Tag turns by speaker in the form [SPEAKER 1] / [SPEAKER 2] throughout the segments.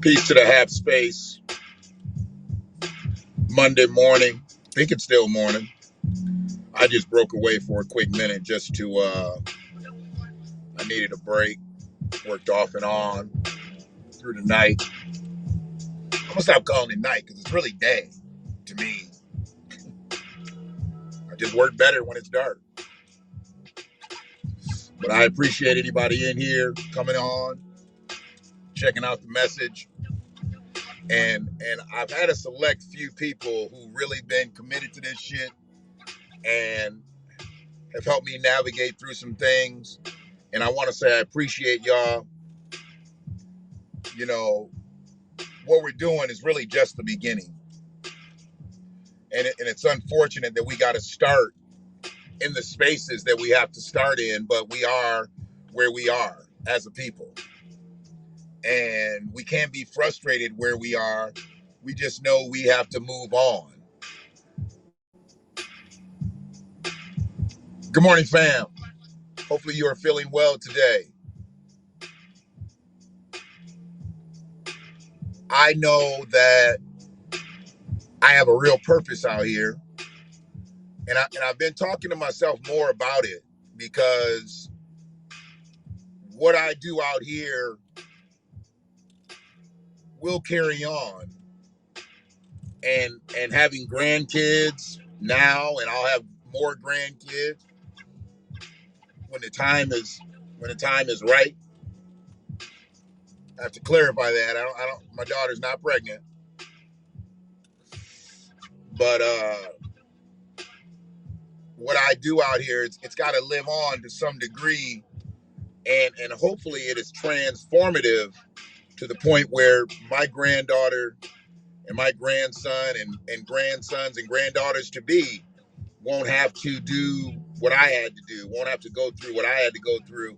[SPEAKER 1] Peace to the half space. Monday morning. I think it's still morning. I just broke away for a quick minute just to I needed a break. Worked off and on through the night. I'm gonna stop calling it night because it's really day to me. I just work better when it's dark. But I appreciate anybody in here coming on, checking out the message. And I've had a select few people who really been committed to this shit and have helped me navigate through some things. And I want to say I appreciate y'all. You know, what we're doing is really just the beginning. And it's unfortunate that we got to start in the spaces that we have to start in, but we are where we are as a people. And we can't be frustrated where we are. We just know we have to move on. Good morning, fam. Hopefully you are feeling well today. I know that I have a real purpose out here. And I've been talking to myself more about it because what I do out here will carry on. And having grandkids now, and I'll have more grandkids when the time is right. I have to clarify that. I don't my daughter's not pregnant. But what I do out here, it's got to live on to some degree, and hopefully it is transformative to the point where my granddaughter and my grandson and grandsons and granddaughters to be won't have to do what I had to do, won't have to go through what I had to go through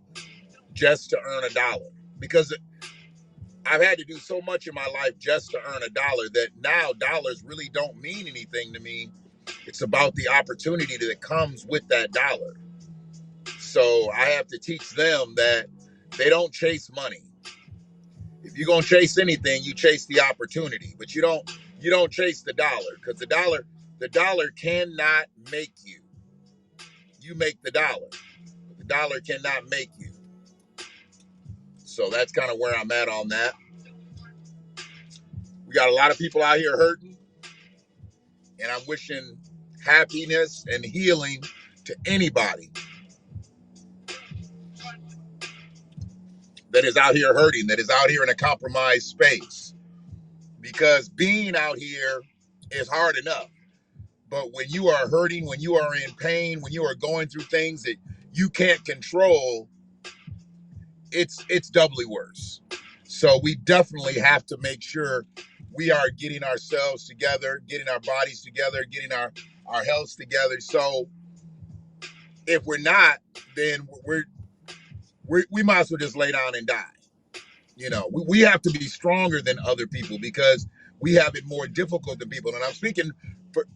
[SPEAKER 1] just to earn a dollar. Because I've had to do so much in my life just to earn a dollar that now dollars really don't mean anything to me. It's about the opportunity that comes with that dollar. So I have to teach them that they don't chase money. If you're gonna chase anything, you chase the opportunity, but you don't chase the dollar, because the dollar cannot make you. You make the dollar. But the dollar cannot make you. So that's kind of where I'm at on that. We got a lot of people out here hurting, and I'm wishing happiness and healing to anybody that is out here hurting, that is out here in a compromised space. Because being out here is hard enough. But when you are hurting, when you are in pain, when you are going through things that you can't control, it's doubly worse. So we definitely have to make sure we are getting ourselves together, getting our bodies together, getting our health together. So if we're not, then we might as well just lay down and die. You know, we have to be stronger than other people because we have it more difficult than people. And I'm speaking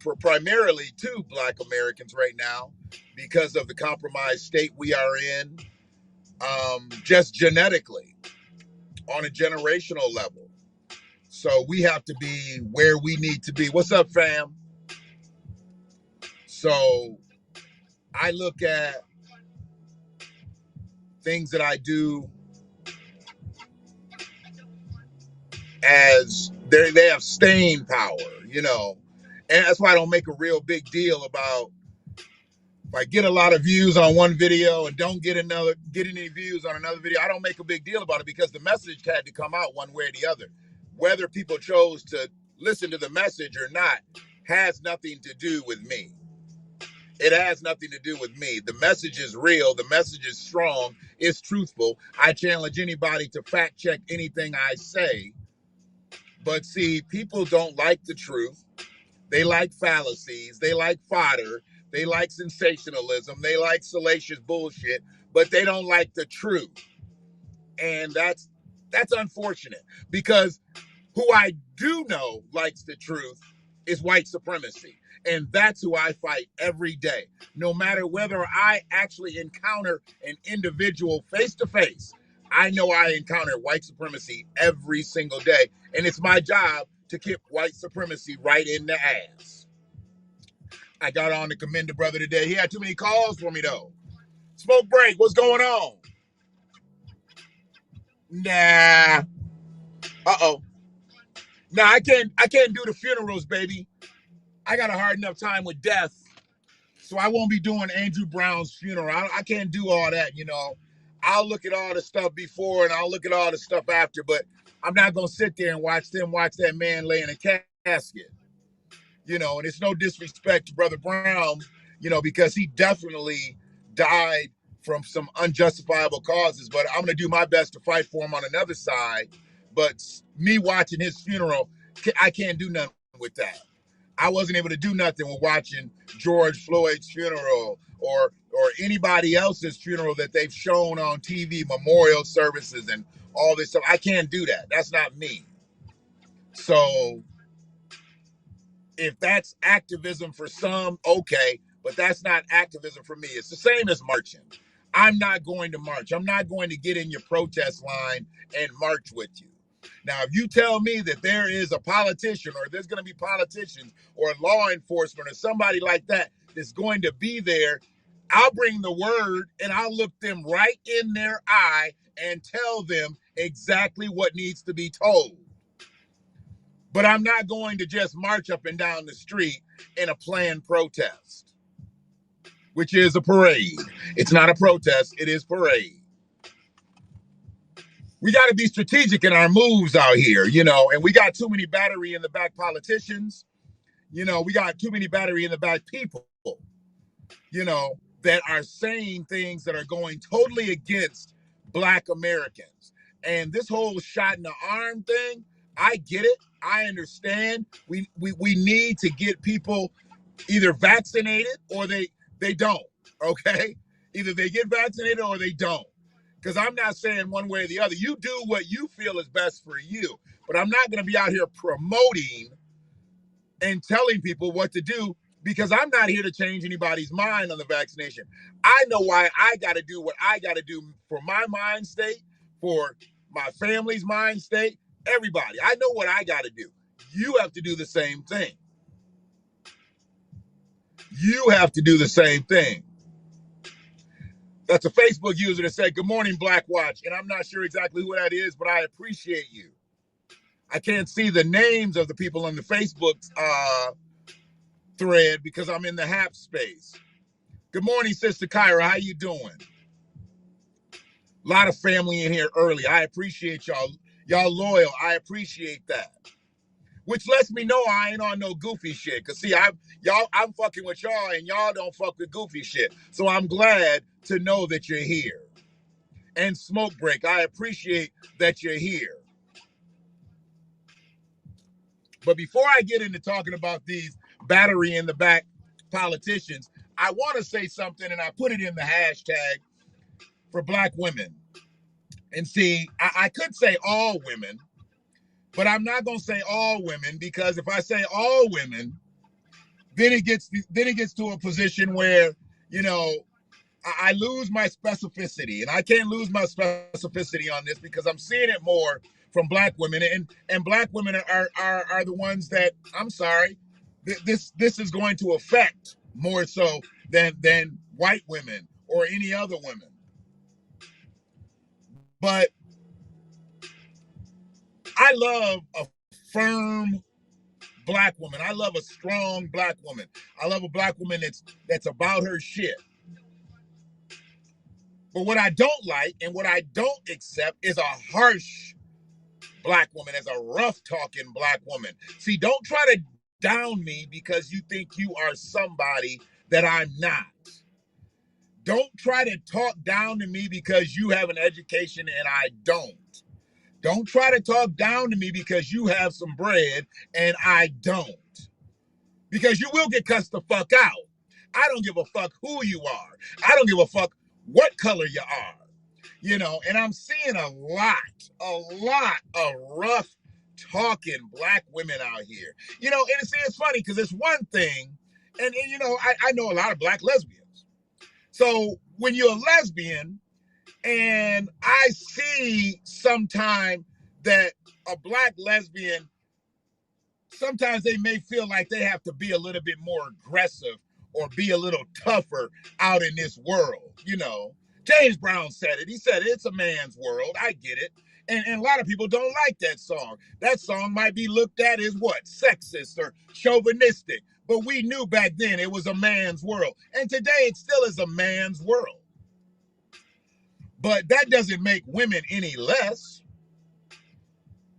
[SPEAKER 1] for primarily to Black Americans right now because of the compromised state we are in, just genetically, on a generational level. So we have to be where we need to be. What's up, fam? So I look at things that I do as they have staying power, you know. And that's why I don't make a real big deal about if I get a lot of views on one video and don't get any views on another video. I don't make a big deal about it because the message had to come out one way or the other. Whether people chose to listen to the message or not has nothing to do with me. It has nothing to do with me. The message is real. The message is strong. It's truthful. I challenge anybody to fact check anything I say. But see, people don't like the truth. They like fallacies. They like fodder. They like sensationalism. They like salacious bullshit, but they don't like the truth. And that's unfortunate because who I do know likes the truth is white supremacy. And that's who I fight every day. No matter whether I actually encounter an individual face to face, I know I encounter white supremacy every single day, and it's my job to kick white supremacy right in the ass. I got on to commend the brother today. He had too many calls for me though. Smoke break, what's going on? Nah. Uh-oh. Nah, I can't do the funerals, baby. I got a hard enough time with death. So I won't be doing Andrew Brown's funeral. I can't do all that, you know. I'll look at all the stuff before and I'll look at all the stuff after, but I'm not gonna sit there and watch that man lay in a casket. You know, and it's no disrespect to Brother Brown, you know, because he definitely died from some unjustifiable causes. But I'm gonna do my best to fight for him on another side. But me watching his funeral, I can't do nothing with that. I wasn't able to do nothing with watching George Floyd's funeral or anybody else's funeral that they've shown on TV, memorial services and all this stuff. I can't do that. That's not me. So if that's activism for some, okay, but that's not activism for me. It's the same as marching. I'm not going to march. I'm not going to get in your protest line and march with you. Now, if you tell me that there is a politician or there's going to be politicians or law enforcement or somebody like that that's going to be there, I'll bring the word and I'll look them right in their eye and tell them exactly what needs to be told. But I'm not going to just march up and down the street in a planned protest, which is a parade. It's not a protest, it is parade. We got to be strategic in our moves out here, you know, and we got too many battery in the back politicians. You know, we got too many battery in the back people, you know, that are saying things that are going totally against Black Americans. And this whole shot in the arm thing, I get it. I understand. We need to get people either vaccinated or they don't, okay? Either they get vaccinated or they don't. Because I'm not saying one way or the other. You do what you feel is best for you. But I'm not going to be out here promoting and telling people what to do because I'm not here to change anybody's mind on the vaccination. I know why I got to do what I got to do for my mind state, for my family's mind state, everybody. I know what I got to do. You have to do the same thing. You have to do the same thing. That's a Facebook user that said, "Good morning, Black Watch." And I'm not sure exactly who that is, but I appreciate you. I can't see the names of the people on the Facebook thread because I'm in the HAP space. Good morning, Sister Kyra. How you doing? A lot of family in here early. I appreciate y'all. Y'all loyal. I appreciate that. Which lets me know I ain't on no goofy shit. Cause see, I'm fucking with y'all and y'all don't fuck with goofy shit. So I'm glad to know that you're here. And Smoke Break, I appreciate that you're here. But before I get into talking about these battery in the back politicians, I want to say something, and I put it in the hashtag for Black women. And see, I could say all women, but I'm not going to say all women because if I say all women, then it gets to a position where, you know, I lose my specificity, and I can't lose my specificity on this because I'm seeing it more from Black women, and Black women are the ones that, I'm sorry, this is going to affect more so than white women or any other women. But I love a firm Black woman. I love a strong Black woman. I love a Black woman that's about her shit. But what I don't like and what I don't accept is a harsh Black woman, as a rough talking Black woman. See, don't try to down me because you think you are somebody that I'm not. Don't try to talk down to me because you have an education and I don't. Don't try to talk down to me because you have some bread and I don't. Because you will get cussed the fuck out. I don't give a fuck who you are. I don't give a fuck what color you are. You know, and I'm seeing a lot of rough talking Black women out here. You know, and it's funny because it's one thing, and you know, I know a lot of Black lesbians. So when you're a lesbian, And I see sometime that a black lesbian, sometimes they may feel like they have to be a little bit more aggressive or be a little tougher out in this world. James Brown said it. He said it's a man's world. I get it. And a lot of people don't like that song. That song might be looked at as what? Sexist or chauvinistic. But we knew back then it was a man's world. And today it still is a man's world. But that doesn't make women any less.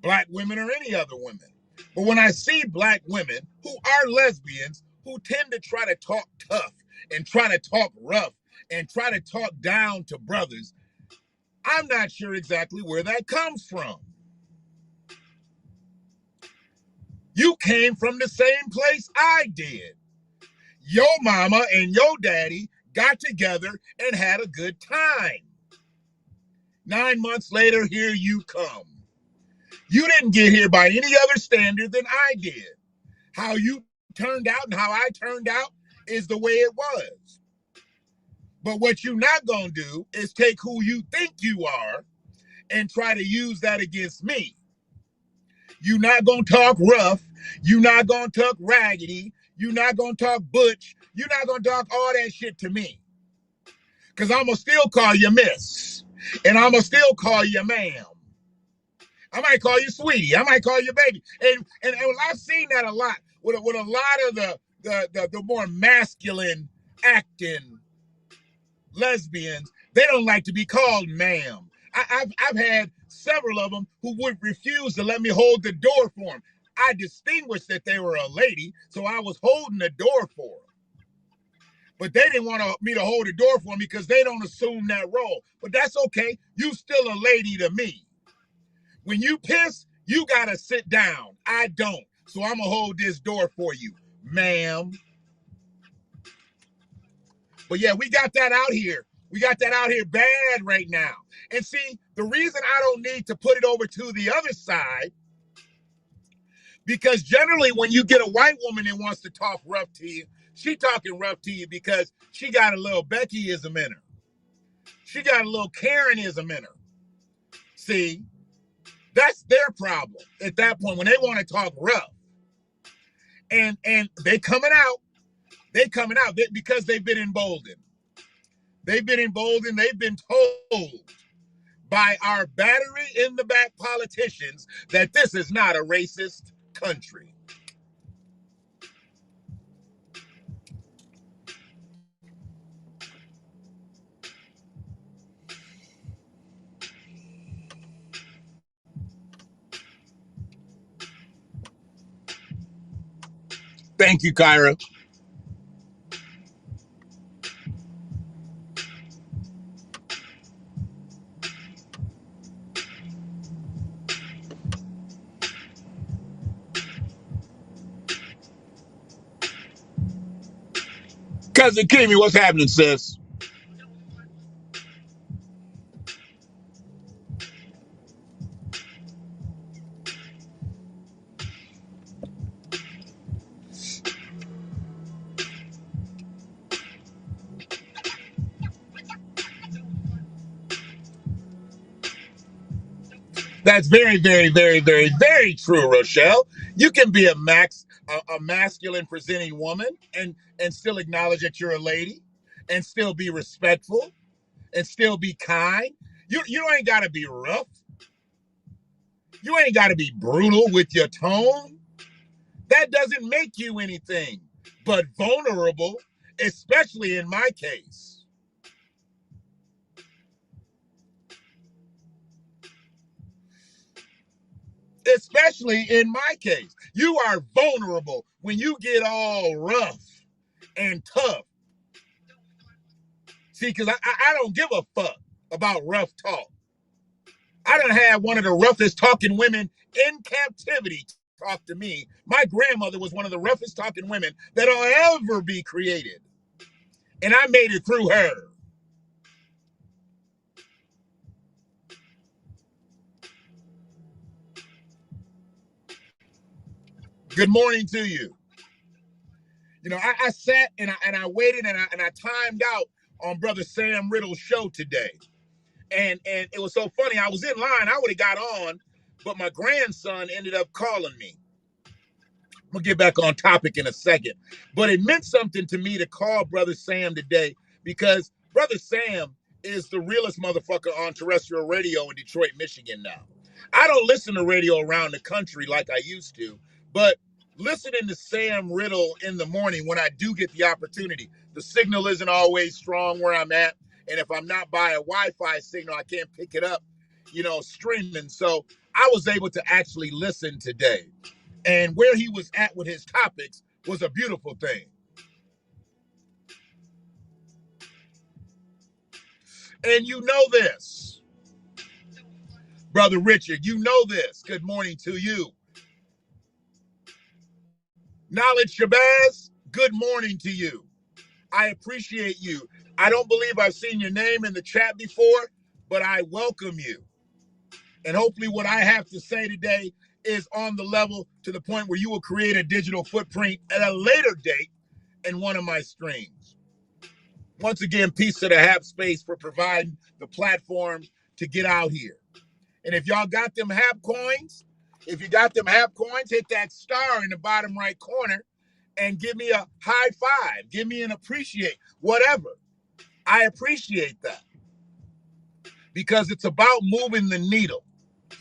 [SPEAKER 1] Black women or any other women. But when I see black women who are lesbians who tend to try to talk tough and try to talk rough and try to talk down to brothers, I'm not sure exactly where that comes from. You came from the same place I did. Your mama and your daddy got together and had a good time. 9 months later, here you come. You didn't get here by any other standard than I did. How you turned out and how I turned out is the way it was. But what you're not going to do is take who you think you are and try to use that against me. You're not going to talk rough. You're not going to talk raggedy. You're not going to talk butch. You're not going to talk all that shit to me. Because I'm going to still call you miss. And I'm going to still call you ma'am. I might call you sweetie. I might call you baby. And I've seen that a lot with a lot of the more masculine acting lesbians. They don't like to be called ma'am. I've had several of them who would refuse to let me hold the door for them. I distinguished that they were a lady, so I was holding the door for them. But they didn't want me to hold the door for them because they don't assume that role. But that's okay. You still a lady to me. When you piss, you gotta sit down. I don't. So I'm gonna hold this door for you, ma'am. But yeah, we got that out here. We got that out here bad right now. And see, the reason I don't need to put it over to the other side, because generally when you get a white woman that wants to talk rough to you, she talking rough to you because she got a little Beckyism in her. She got a little Karenism in her. See? That's their problem at that point when they want to talk rough. And they coming out because they've been emboldened. They've been emboldened. They've been told by our battery in the back politicians that this is not a racist country. Thank you, Kyra. Cousin Kimmy, what's happening, sis? That's very, very, very, very, very true, Rochelle. You can be a masculine presenting woman and still acknowledge that you're a lady and still be respectful and still be kind. You ain't gotta be rough. You ain't gotta be brutal with your tone. That doesn't make you anything but vulnerable, especially in my case. Especially in my case. You are vulnerable when you get all rough and tough. See, because I don't give a fuck about rough talk. I done had one of the roughest talking women in captivity talk to me. My grandmother was one of the roughest talking women that'll ever be created. And I made it through her. Good morning to you. I sat and I waited and I timed out on Brother Sam Riddle's show today. And it was so funny. I was in line. I would have got on, but my grandson ended up calling me. We'll get back on topic in a second. But it meant something to me to call Brother Sam today because Brother Sam is the realest motherfucker on terrestrial radio in Detroit, Michigan now. I don't listen to radio around the country like I used to, but listening to Sam Riddle in the morning when I do get the opportunity, the signal isn't always strong where I'm at. And if I'm not by a Wi-Fi signal, I can't pick it up, streaming. So I was able to actually listen today. And where he was at with his topics was a beautiful thing. And you know this, Brother Richard, you know this. Good morning to you. Knowledge Shabazz, good morning to you. I appreciate you. I don't believe I've seen your name in the chat before, but I welcome you. And hopefully what I have to say today is on the level to the point where you will create a digital footprint at a later date in one of my streams. Once again, peace to the Hap Space for providing the platform to get out here. And if y'all got them Hap coins, hit that star in the bottom right corner and give me a high five. Give me an appreciate, whatever. I appreciate that because it's about moving the needle.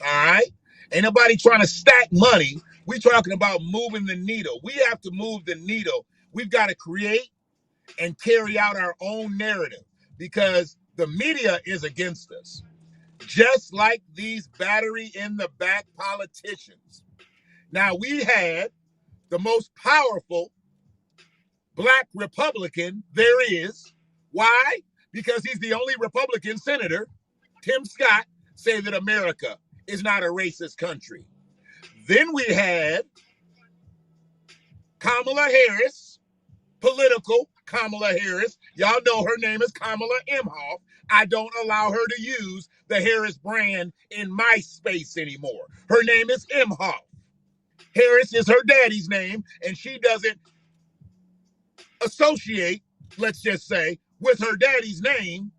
[SPEAKER 1] All right? Ain't nobody trying to stack money. We're talking about moving the needle. We have to move the needle. We've got to create and carry out our own narrative because the media is against us. Just like these battery in the back politicians. Now, we had the most powerful black Republican there is. Why? Because he's the only Republican senator, Tim Scott, say that America is not a racist country. Then we had Kamala Harris, political Kamala Harris. Y'all know her name is Kamala Imhoff. I don't allow her to use the Harris brand in my space anymore. Her name is Imhoff. Harris is her daddy's name, and she doesn't associate, let's just say, with her daddy's name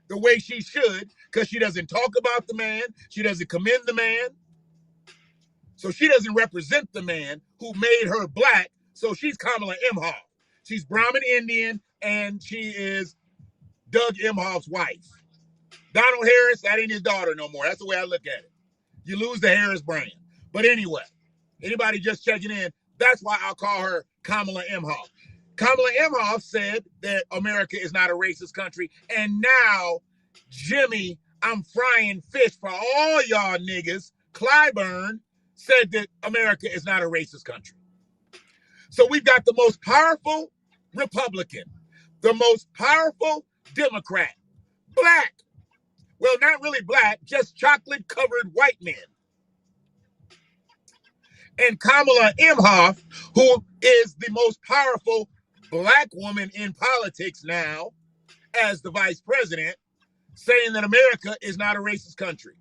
[SPEAKER 1] the way she should, because she doesn't talk about the man, she doesn't commend the man, so she doesn't represent the man who made her black, so she's Kamala Imhoff. She's Brahmin Indian, and she is Doug Imhoff's wife. Donald Harris, that ain't his daughter no more. That's the way I look at it. You lose the Harris brand. But anyway, anybody just checking in, that's why I'll call her Kamala Imhoff. Kamala Imhoff said that America is not a racist country. And now, Jimmy, I'm frying fish for all y'all niggas, Clyburn, said that America is not a racist country. So we've got the most powerful Republican, the most powerful Democrat, black. Well, not really black, just chocolate-covered white men. And Kamala Imhoff, who is the most powerful black woman in politics now as the vice president, saying that America is not a racist country.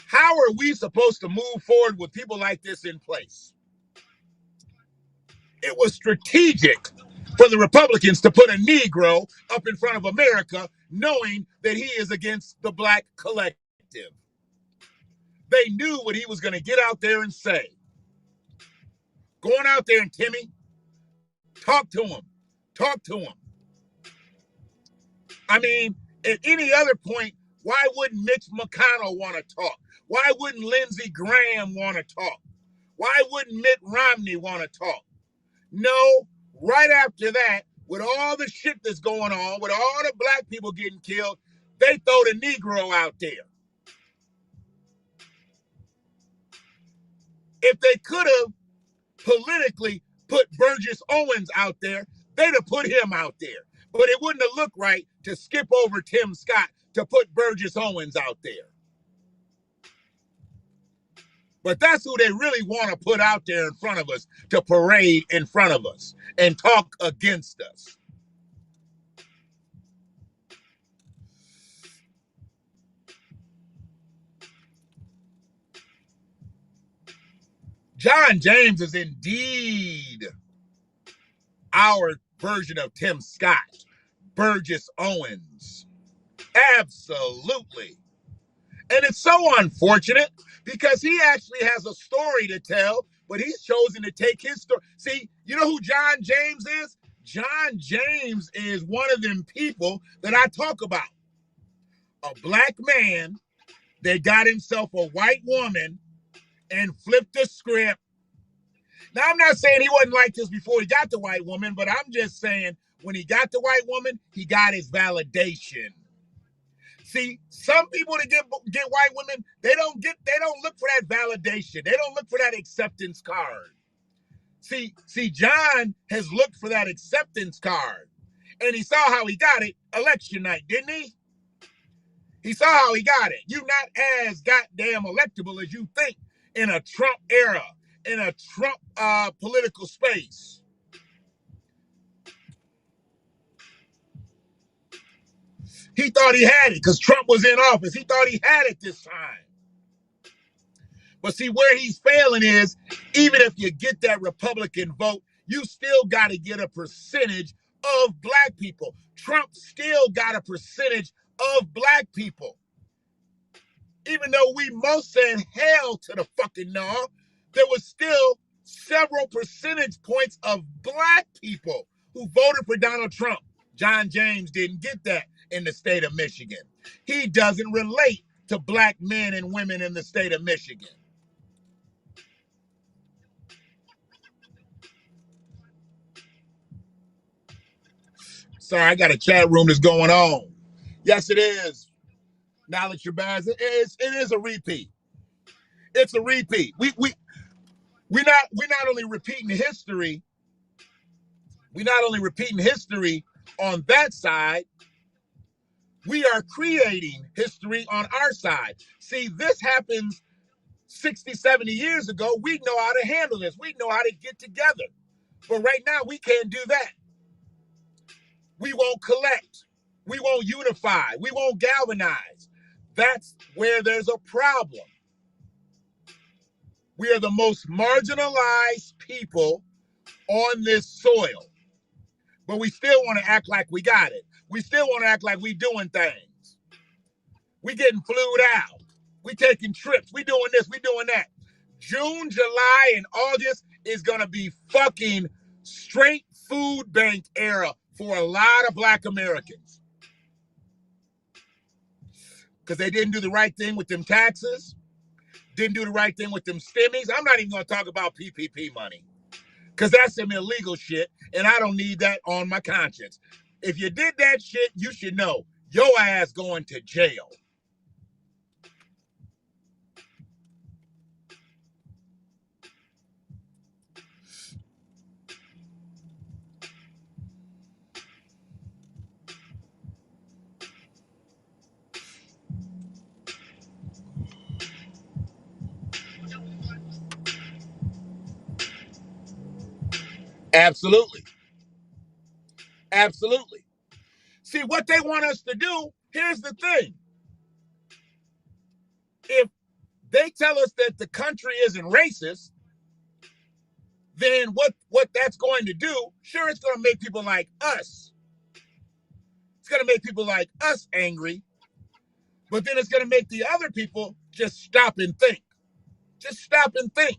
[SPEAKER 1] How are we supposed to move forward with people like this in place? It was strategic for the Republicans to put a Negro up in front of America, knowing that he is against the black collective. They knew what he was going to get out there and say. Going out there and Timmy, talk to him. Talk to him. I mean, at any other point, why wouldn't Mitch McConnell want to talk? Why wouldn't Lindsey Graham want to talk? Why wouldn't Mitt Romney want to talk? No, right after that, with all the shit that's going on, with all the black people getting killed, they throw the Negro out there. If they could have politically put Burgess Owens out there, they'd have put him out there. But it wouldn't have looked right to skip over Tim Scott to put Burgess Owens out there. But that's who they really want to put out there in front of us, to parade in front of us and talk against us. John James is indeed our version of Tim Scott, Burgess Owens. Absolutely. And it's so unfortunate because he actually has a story to tell, but he's chosen to take his story. See, you know who John James is? John James is one of them people that I talk about. A black man that got himself a white woman and flipped the script. Now, I'm not saying he wasn't like this before he got the white woman, but I'm just saying when he got the white woman, he got his validation. See, some people that get white women, they don't look for that validation. They don't look for that acceptance card. See, John has looked for that acceptance card. And he saw how he got it election night, didn't he? He saw how he got it. You're not as goddamn electable as you think in a Trump era, in a Trump political space. He thought he had it because Trump was in office. He thought he had it this time. But see, where he's failing is, even if you get that Republican vote, you still got to get a percentage of black people. Trump still got a percentage of black people. Even though we most said hell to the fucking no, there was still several percentage points of black people who voted for Donald Trump. John James didn't get that in the state of Michigan. He doesn't relate to black men and women in the state of Michigan. Sorry, I got a chat room that's going on. Yes, it is. Knowledge your bad. It is a repeat. It's a repeat. We're not only repeating history. We're not only repeating history on that side. We are creating history on our side. See, this happens 60, 70 years ago. We know how to handle this. We know how to get together. But right now, we can't do that. We won't collect. We won't unify. We won't galvanize. That's where there's a problem. We are the most marginalized people on this soil. But we still want to act like we got it. We still want to act like we doing things. We getting flued out. We taking trips. We doing this. We doing that. June, July, and August is going to be fucking straight food bank era for a lot of black Americans. Because they didn't do the right thing with them taxes. Didn't do the right thing with them stimmies. I'm not even going to talk about PPP money. Because that's some illegal shit, and I don't need that on my conscience. If you did that shit, you should know your ass going to jail. Absolutely. Absolutely. See, what they want us to do, here's the thing. If they tell us that the country isn't racist, then what that's going to do, sure, it's going to make people like us. It's going to make people like us angry, but then it's going to make the other people just stop and think. Just stop and think.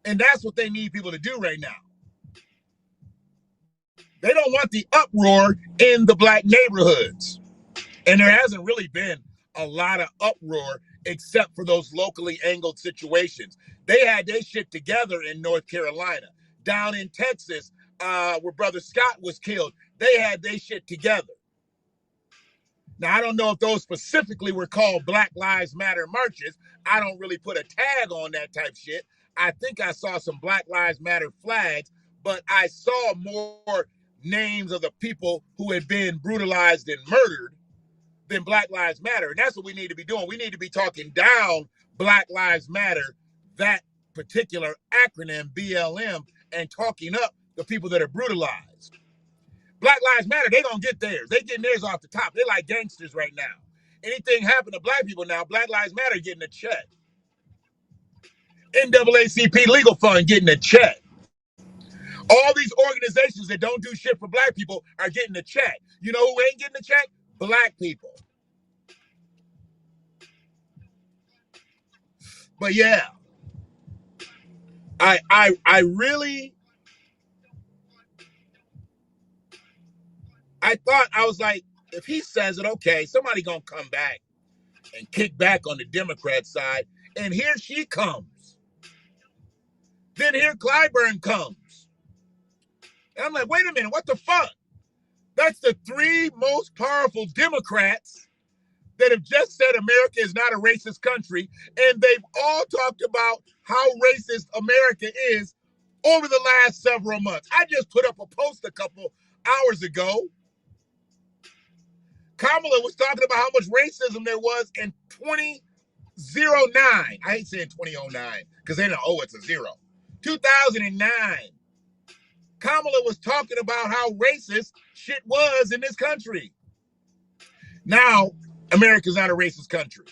[SPEAKER 1] And that's what they need people to do right now. They don't want the uproar in the black neighborhoods. And there hasn't really been a lot of uproar except for those locally angled situations. They had their shit together in North Carolina. Down in Texas, where Brother Scott was killed, they had their shit together. Now, I don't know if those specifically were called Black Lives Matter marches. I don't really put a tag on that type shit. I think I saw some Black Lives Matter flags, but I saw more names of the people who had been brutalized and murdered than Black Lives Matter. And that's what we need to be doing. We need to be talking down Black Lives Matter, that particular acronym, BLM, and talking up the people that are brutalized. Black Lives Matter, they gonna get theirs. They getting theirs off the top. They're like gangsters right now. Anything happen to black people now, Black Lives Matter getting a check. NAACP Legal Fund getting a check. All these organizations that don't do shit for black people are getting a check. You know who ain't getting a check? Black people. But yeah, I really, I thought, I was like, if he says it, okay, somebody gonna come back and kick back on the Democrat side. And here she comes. Then here Clyburn comes. And I'm like, wait a minute, what the fuck? That's the three most powerful Democrats that have just said America is not a racist country. And they've all talked about how racist America is over the last several months. I just put up a post a couple hours ago. Kamala was talking about how much racism there was in 2009. I hate saying 2009 because they know, oh, it's a zero. 2009. Kamala was talking about how racist shit was in this country. Now, America's not a racist country.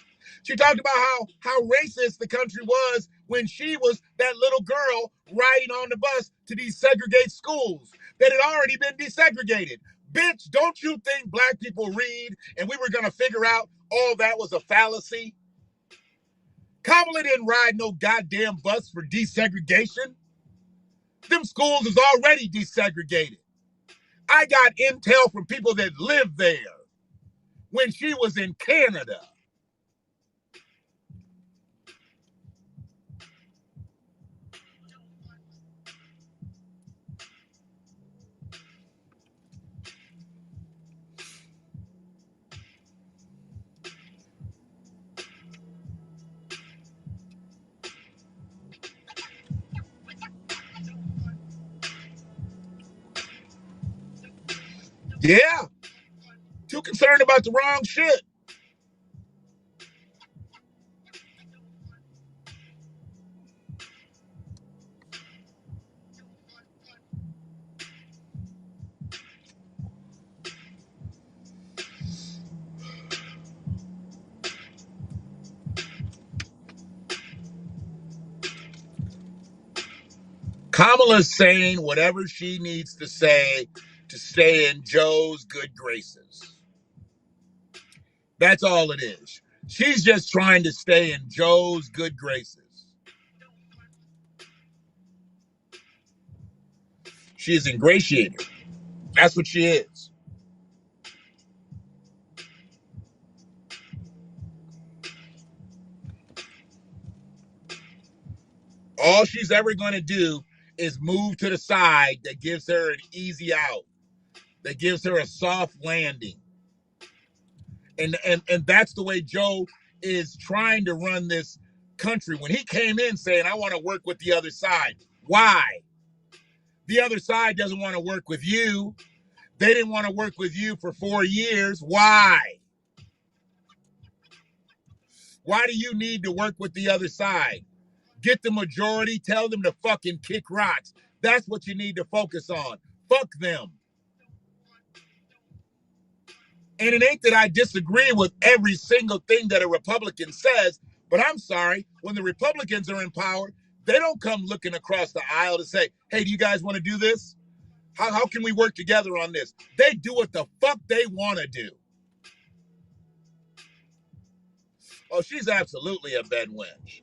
[SPEAKER 1] She talked about how racist the country was when she was that little girl riding on the bus to desegregate schools that had already been desegregated. Bitch, don't you think black people read and we were going to figure out all that was a fallacy? Kamala didn't ride no goddamn bus for desegregation. Them schools is already desegregated. I got intel from people that lived there when she was in Canada. Yeah, too concerned about the wrong shit. Kamala's saying whatever she needs to say to stay in Joe's good graces. That's all it is. She's just trying to stay in Joe's good graces. She is ingratiated. That's what she is. All she's ever going to do is move to the side that gives her an easy out, that gives her a soft landing. And that's the way Joe is trying to run this country. When he came in saying, I want to work with the other side. Why? The other side doesn't want to work with you. They didn't want to work with you for 4 years. Why? Why do you need to work with the other side? Get the majority, tell them to fucking kick rocks. That's what you need to focus on. Fuck them. And it ain't that I disagree with every single thing that a Republican says, but I'm sorry, when the Republicans are in power, they don't come looking across the aisle to say, hey, do you guys want to do this? How can we work together on this? They do what the fuck they want to do. Oh, she's absolutely a bedwench.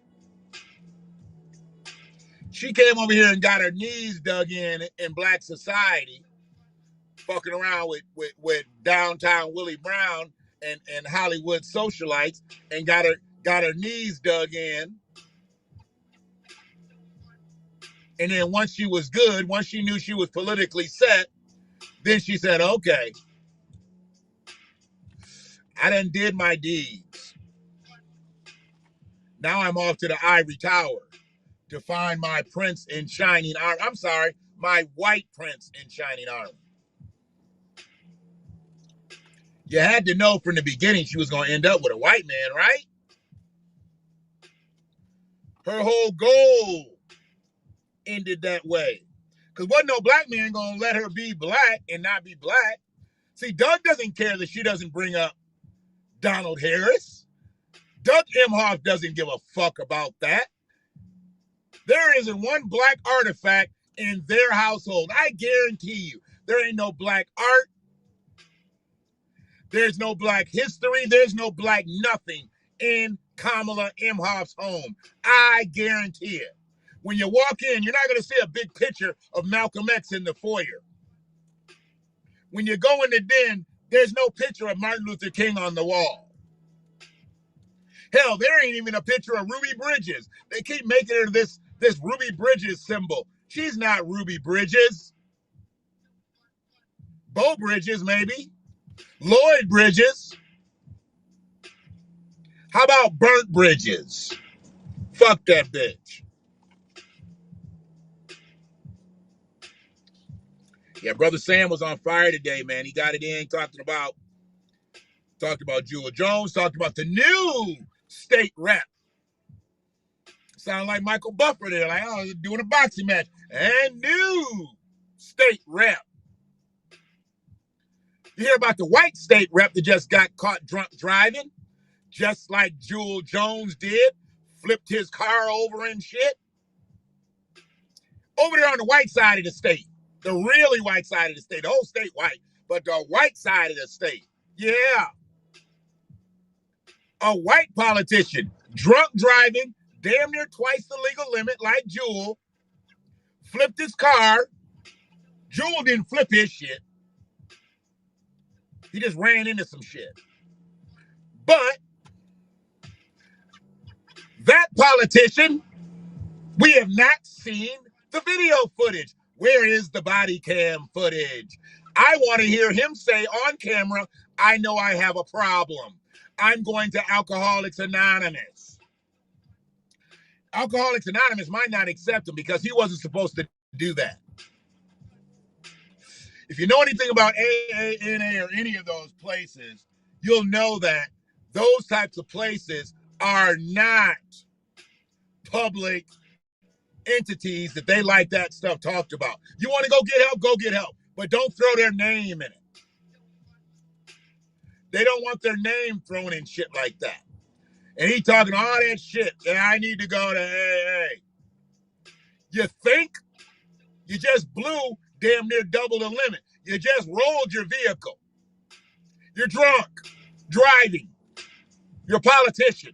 [SPEAKER 1] She came over here and got her knees dug in black society, fucking around with downtown Willie Brown and Hollywood socialites, and got her knees dug in. And then once she was good, once she knew she was politically set, then she said, okay, I done did my deeds. Now I'm off to the ivory tower to find my prince in shining armor. I'm sorry, my white prince in shining armor. You had to know from the beginning she was going to end up with a white man, right? Her whole goal ended that way. Because wasn't no black man going to let her be black and not be black. See, Doug doesn't care that she doesn't bring up Donald Harris. Doug Emhoff doesn't give a fuck about that. There isn't one black artifact in their household. I guarantee you, there ain't no black art. There's no black history. There's no black nothing in Kamala Imhoff's home. I guarantee it. When you walk in, you're not going to see a big picture of Malcolm X in the foyer. When you go in the den, there's no picture of Martin Luther King on the wall. Hell, there ain't even a picture of Ruby Bridges. They keep making her this Ruby Bridges symbol. She's not Ruby Bridges. Bo Bridges, maybe. Lloyd Bridges. How about Burnt Bridges? Fuck that bitch. Yeah, Brother Sam was on fire today, man. He got it in talked about Jewel Jones, talked about the new state rep. Sound like Michael Buffer there, like, oh, doing a boxing match. And new state rep. You hear about the white state rep that just got caught drunk driving, just like Jewel Jones did, flipped his car over and shit. Over there on the white side of the state, the really white side of the state, the whole state white, but the white side of the state, yeah. A white politician, drunk driving, damn near twice the legal limit, like Jewel, flipped his car. Jewel didn't flip his shit. He just ran into some shit. But that politician, we have not seen the video footage. Where is the body cam footage? I want to hear him say on camera, I know I have a problem. I'm going to Alcoholics Anonymous. Alcoholics Anonymous might not accept him because he wasn't supposed to do that. If you know anything about AANA or any of those places, you'll know that those types of places are not public entities that they like that stuff talked about. You want to go get help, but don't throw their name in it. They don't want their name thrown in shit like that. And he talking all that shit. Yeah, I need to go to AA. You think? You just blew damn near double the limit. You just rolled your vehicle. You're drunk, driving. You're a politician.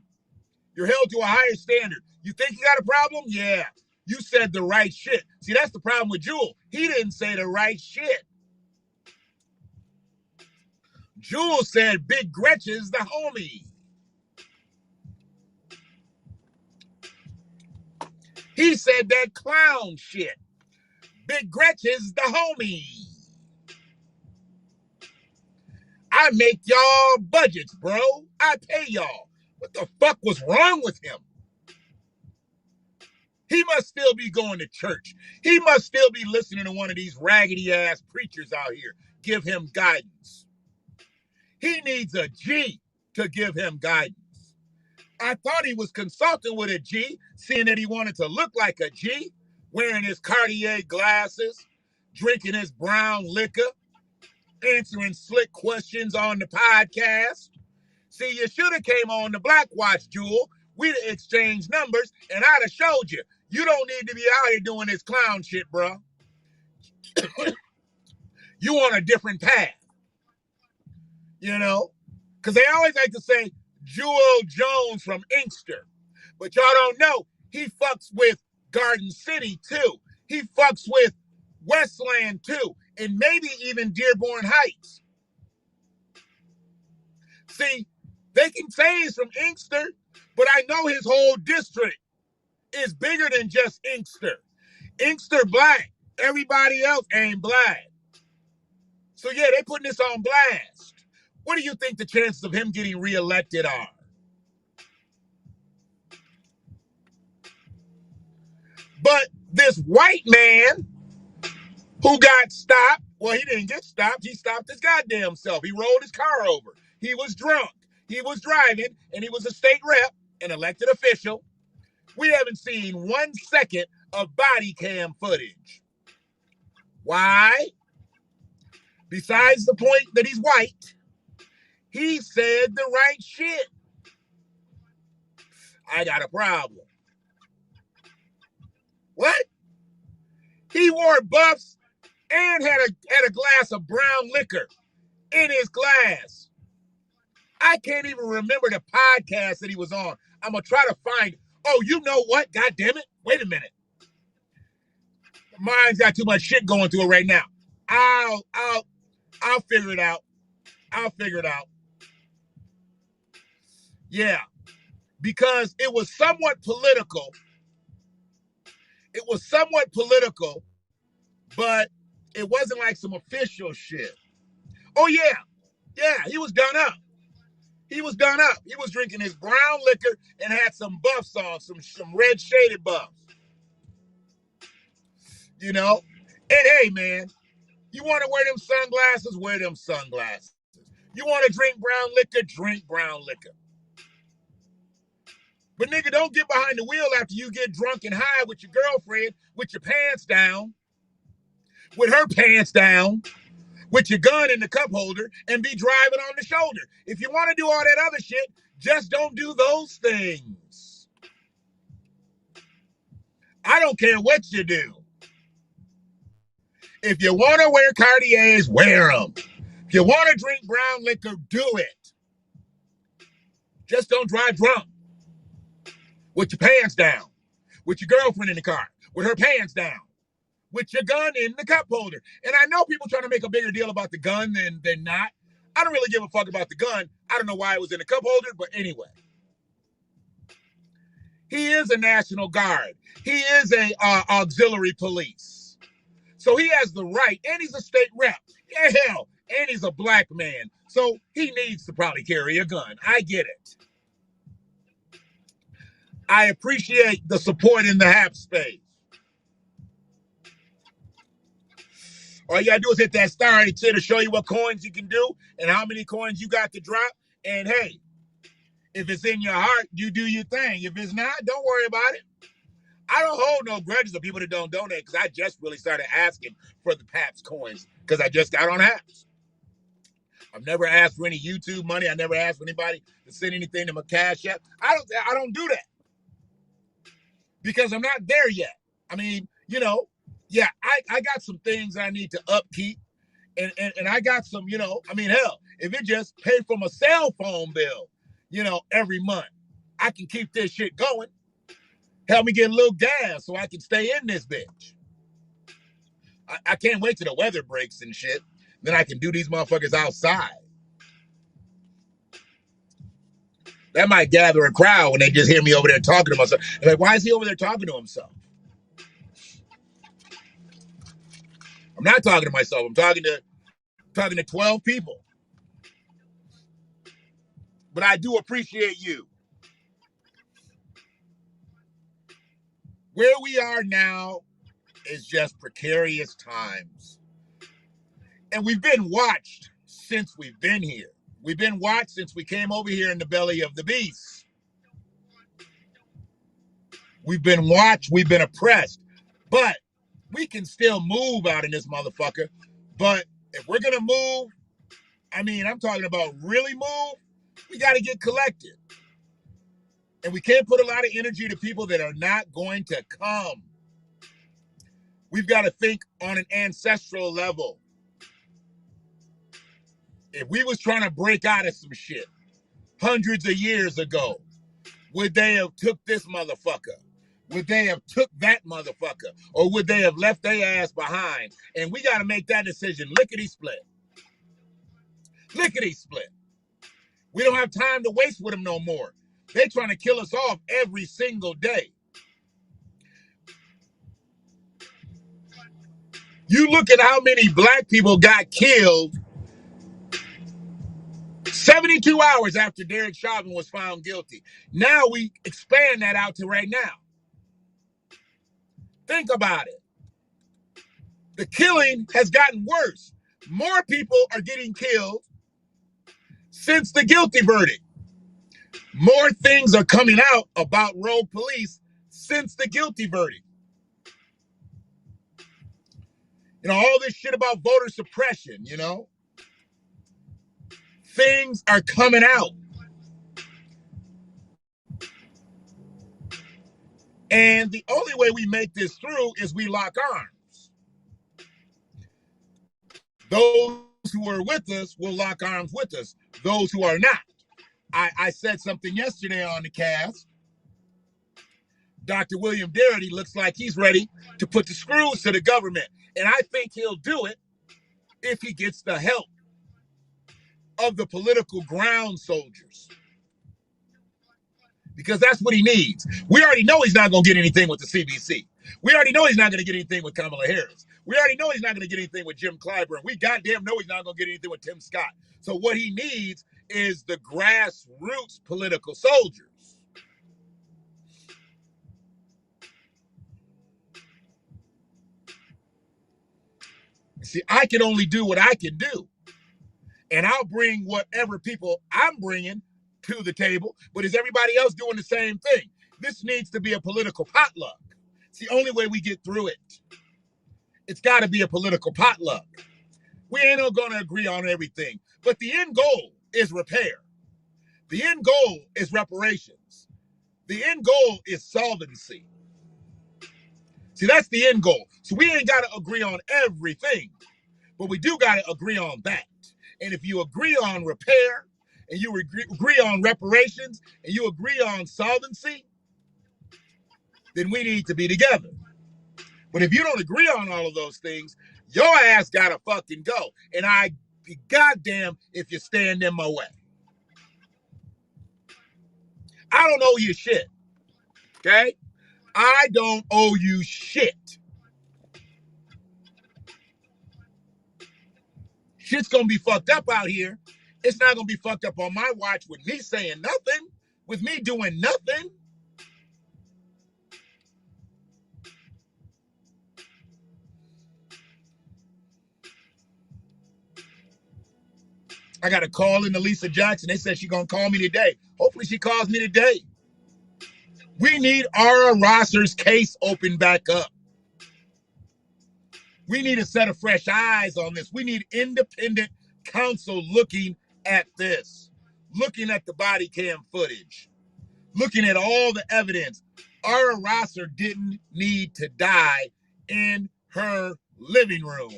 [SPEAKER 1] You're held to a higher standard. You think you got a problem? Yeah. You said the right shit. See, that's the problem with Jewel. He didn't say the right shit. Jewel said Big Gretchen's the homie. He said that clown shit. Big Gretchen's the homie. I make y'all budgets, bro. I pay y'all. What the fuck was wrong with him? He must still be going to church. He must still be listening to one of these raggedy ass preachers out here give him guidance. He needs a G to give him guidance. I thought he was consulting with a G, seeing that he wanted to look like a G, wearing his Cartier glasses, drinking his brown liquor, answering slick questions on the podcast. See, you should have came on the Black Watch, Jewel. We'd have exchanged numbers, and I'd have showed you. You don't need to be out here doing this clown shit, bro. You on a different path. You know? Because they always like to say, Jewel Jones from Inkster. But y'all don't know, he fucks with Garden City, too. He fucks with Westland, too. And maybe even Dearborn Heights. See, they can say he's from Inkster, but I know his whole district is bigger than just Inkster. Inkster black. Everybody else ain't black. So yeah, they putting this on blast. What do you think the chances of him getting reelected are? But this white man who got stopped, well, he didn't get stopped. He stopped his goddamn self. He rolled his car over. He was drunk. He was driving, and he was a state rep, an elected official. We haven't seen 1 second of body cam footage. Why? Besides the point that he's white, he said the right shit. I got a problem. What? He wore buffs and had a glass of brown liquor in his glass. I can't even remember the podcast that he was on. I'm gonna try to find. Oh, you know what? God damn it! Wait a minute. Mine's got too much shit going through it right now. I'll figure it out. I'll figure it out. Yeah, because it was somewhat political. It was somewhat political, but it wasn't like some official shit. Oh yeah, yeah, he was done up. He was done up. He was drinking his brown liquor and had some buffs on, some red shaded buffs. You know? And hey, man, you want to wear them sunglasses? Wear them sunglasses. You want to drink brown liquor? Drink brown liquor. But nigga, don't get behind the wheel after you get drunk and high with your girlfriend, with your pants down, with her pants down, with your gun in the cup holder, and be driving on the shoulder. If you want to do all that other shit, just don't do those things. I don't care what you do. If you want to wear Cartiers, wear them. If you want to drink brown liquor, do it. Just don't drive drunk with your pants down, with your girlfriend in the car, with her pants down, with your gun in the cup holder. And I know people trying to make a bigger deal about the gun than not. I don't really give a fuck about the gun. I don't know why it was in the cup holder, but anyway. He is a National Guard. He is a auxiliary police. So he has the right, and he's a state rep. Yeah, hell, and he's a black man. So he needs to probably carry a gun. I get it. I appreciate the support in the HAP space. All you gotta do is hit that star and to show you what coins you can do and how many coins you got to drop. And hey, if it's in your heart, you do your thing. If it's not, don't worry about it. I don't hold no grudges of people that don't donate because I just really started asking for the PAPS coins because I just got on HAPS. I've never asked for any YouTube money. I never asked for anybody to send anything to my Cash App. I don't do that because I'm not there yet. I mean, you know, yeah, I got some things I need to upkeep, and I got some, you know, I mean, hell, if it just paid for my cell phone bill, you know, every month, I can keep this shit going. Help me get a little gas so I can stay in this bitch. I can't wait till the weather breaks and shit. Then I can do these motherfuckers outside. That might gather a crowd when they just hear me over there talking to myself. They're like, why is he over there talking to himself? I'm not talking to myself. I'm talking to 12 people. But I do appreciate you. Where we are now is just precarious times. And we've been watched since we've been here. We've been watched since we came over here in the belly of the beast. We've been watched. We've been oppressed. But we can still move out in this motherfucker. But if we're going to move, I mean, I'm talking about really move, we got to get collected. And we can't put a lot of energy to people that are not going to come. We've got to think on an ancestral level. If we was trying to break out of some shit hundreds of years ago, would they have took this motherfucker? Would they have took that motherfucker? Or would they have left their ass behind? And we got to make that decision lickety-split. Lickety-split. We don't have time to waste with them no more. They're trying to kill us off every single day. You look at how many black people got killed 72 hours after Derek Chauvin was found guilty. Now we expand that out to right now. Think about it. The killing has gotten worse. More people are getting killed since the guilty verdict. More things are coming out about rogue police since the guilty verdict. You know, all this shit about voter suppression, you know? Things are coming out. And the only way we make this through is we lock arms. Those who are with us will lock arms with us. Those who are not I said something yesterday on the cast. Dr. William Darity looks like he's ready to put the screws to the government. And I think he'll do it if he gets the help of the political ground soldiers. Because that's what he needs. We already know he's not going to get anything with the CBC. We already know he's not going to get anything with Kamala Harris. We already know he's not going to get anything with Jim Clyburn. We goddamn know he's not going to get anything with Tim Scott. So what he needs is the grassroots political soldiers. See, I can only do what I can do. And I'll bring whatever people I'm bringing to the table. But is everybody else doing the same thing? This needs to be a political potluck. It's the only way we get through it. It's got to be a political potluck. We ain't all going to agree on everything. But the end goal is repair. The end goal is reparations. The end goal is solvency. See, that's the end goal. So we ain't got to agree on everything. But we do got to agree on that. And if you agree on repair, and you agree on reparations, and you agree on solvency, then we need to be together. But if you don't agree on all of those things, your ass gotta fucking go. And I be goddamn if you stand in my way. I don't owe you shit. Okay? I don't owe you shit. Shit's gonna be fucked up out here. It's not gonna be fucked up on my watch with me saying nothing, with me doing nothing. I got a call in to Lisa Jackson. They said she's gonna call me today. Hopefully she calls me today. We need Ara Rosser's case opened back up. We need a set of fresh eyes on this. We need independent counsel looking at this, looking at the body cam footage, looking at all the evidence. Ara Rosser didn't need to die in her living room.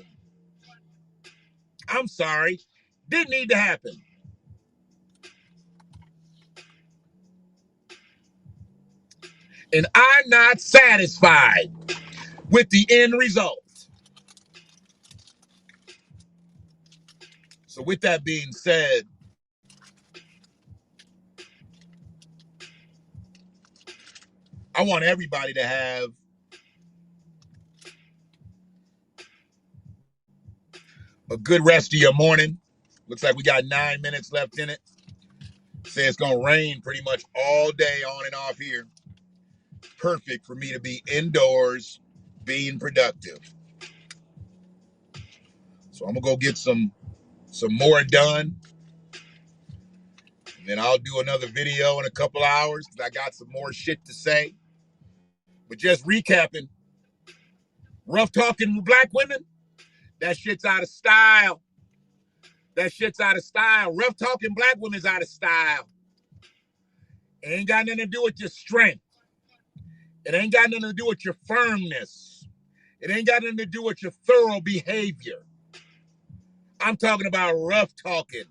[SPEAKER 1] I'm sorry. Didn't need to happen. And I'm not satisfied with the end result. So with that being said, I want everybody to have a good rest of your morning. Looks like we got 9 minutes left in it. Say it's going to rain pretty much all day on and off here. Perfect for me to be indoors being productive. So I'm going to go get some more done. And then I'll do another video in a couple hours because I got some more shit to say. But just recapping, rough talking with black women, that shit's out of style. That shit's out of style. Rough talking black women's out of style. It ain't got nothing to do with your strength. It ain't got nothing to do with your firmness. It ain't got nothing to do with your thorough behavior. I'm talking about rough talking.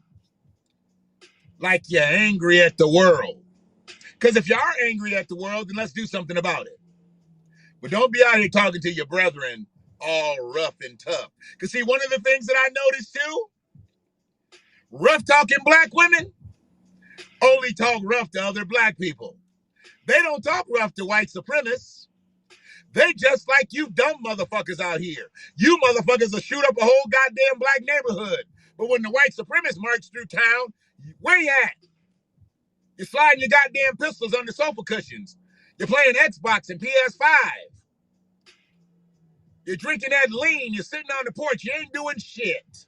[SPEAKER 1] Like you're angry at the world. Because if you are angry at the world, then let's do something about it. But don't be out here talking to your brethren all rough and tough. Because see, one of the things that I noticed too, rough talking black women only talk rough to other black people. They don't talk rough to white supremacists. They just like you dumb motherfuckers out here. You motherfuckers will shoot up a whole goddamn black neighborhood. But when the white supremacists march through town, where you at? You're sliding your goddamn pistols under sofa cushions. You're playing Xbox and PS5. You're drinking that lean. You're sitting on the porch. You ain't doing shit.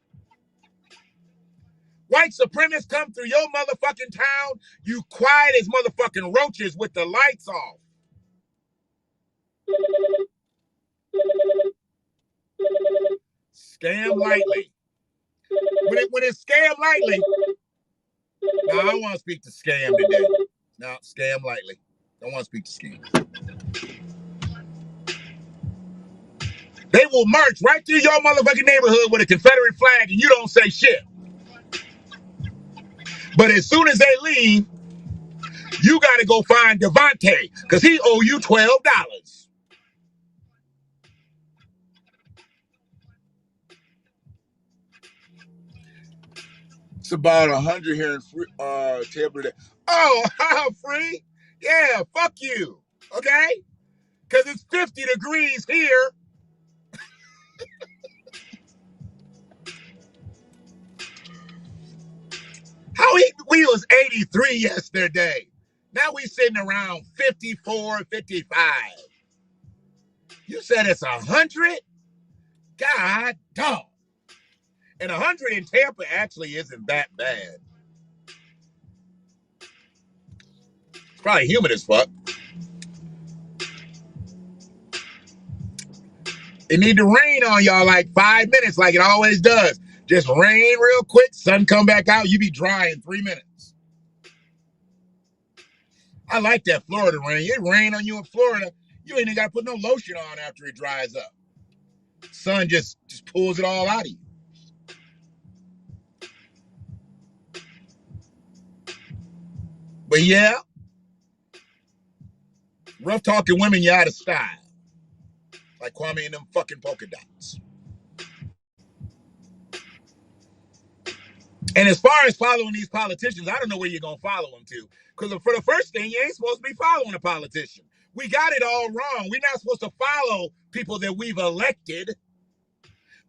[SPEAKER 1] White supremacists come through your motherfucking town. You quiet as motherfucking roaches with the lights off. Scam lightly. When it's scam lightly, no, I don't want to speak to scam today. No, scam lightly. Don't want to speak to scam. They will march right through your motherfucking neighborhood with a Confederate flag and you don't say shit. But as soon as they leave, you got to go find Devontae because he owe you $12. It's about 100 here in Tampa. Oh, free? Yeah, fuck you. Okay? Because it's 50 degrees here. We was 83 yesterday. Now we sitting around 54, 55. You said it's 100? God dog. And 100 in Tampa actually isn't that bad. It's probably humid as fuck. It need to rain on y'all like 5 minutes like it always does. Just rain real quick, sun come back out, you be dry in 3 minutes. I like that Florida rain. It rain on you in Florida, you ain't even got to put no lotion on after it dries up. Sun just pulls it all out of you. But yeah, rough talking women, you out of style. Like Kwame and them fucking polka dots. And as far as following these politicians, I don't know where you're going to follow them to. Because for the first thing, you ain't supposed to be following a politician. We got it all wrong. We're not supposed to follow people that we've elected.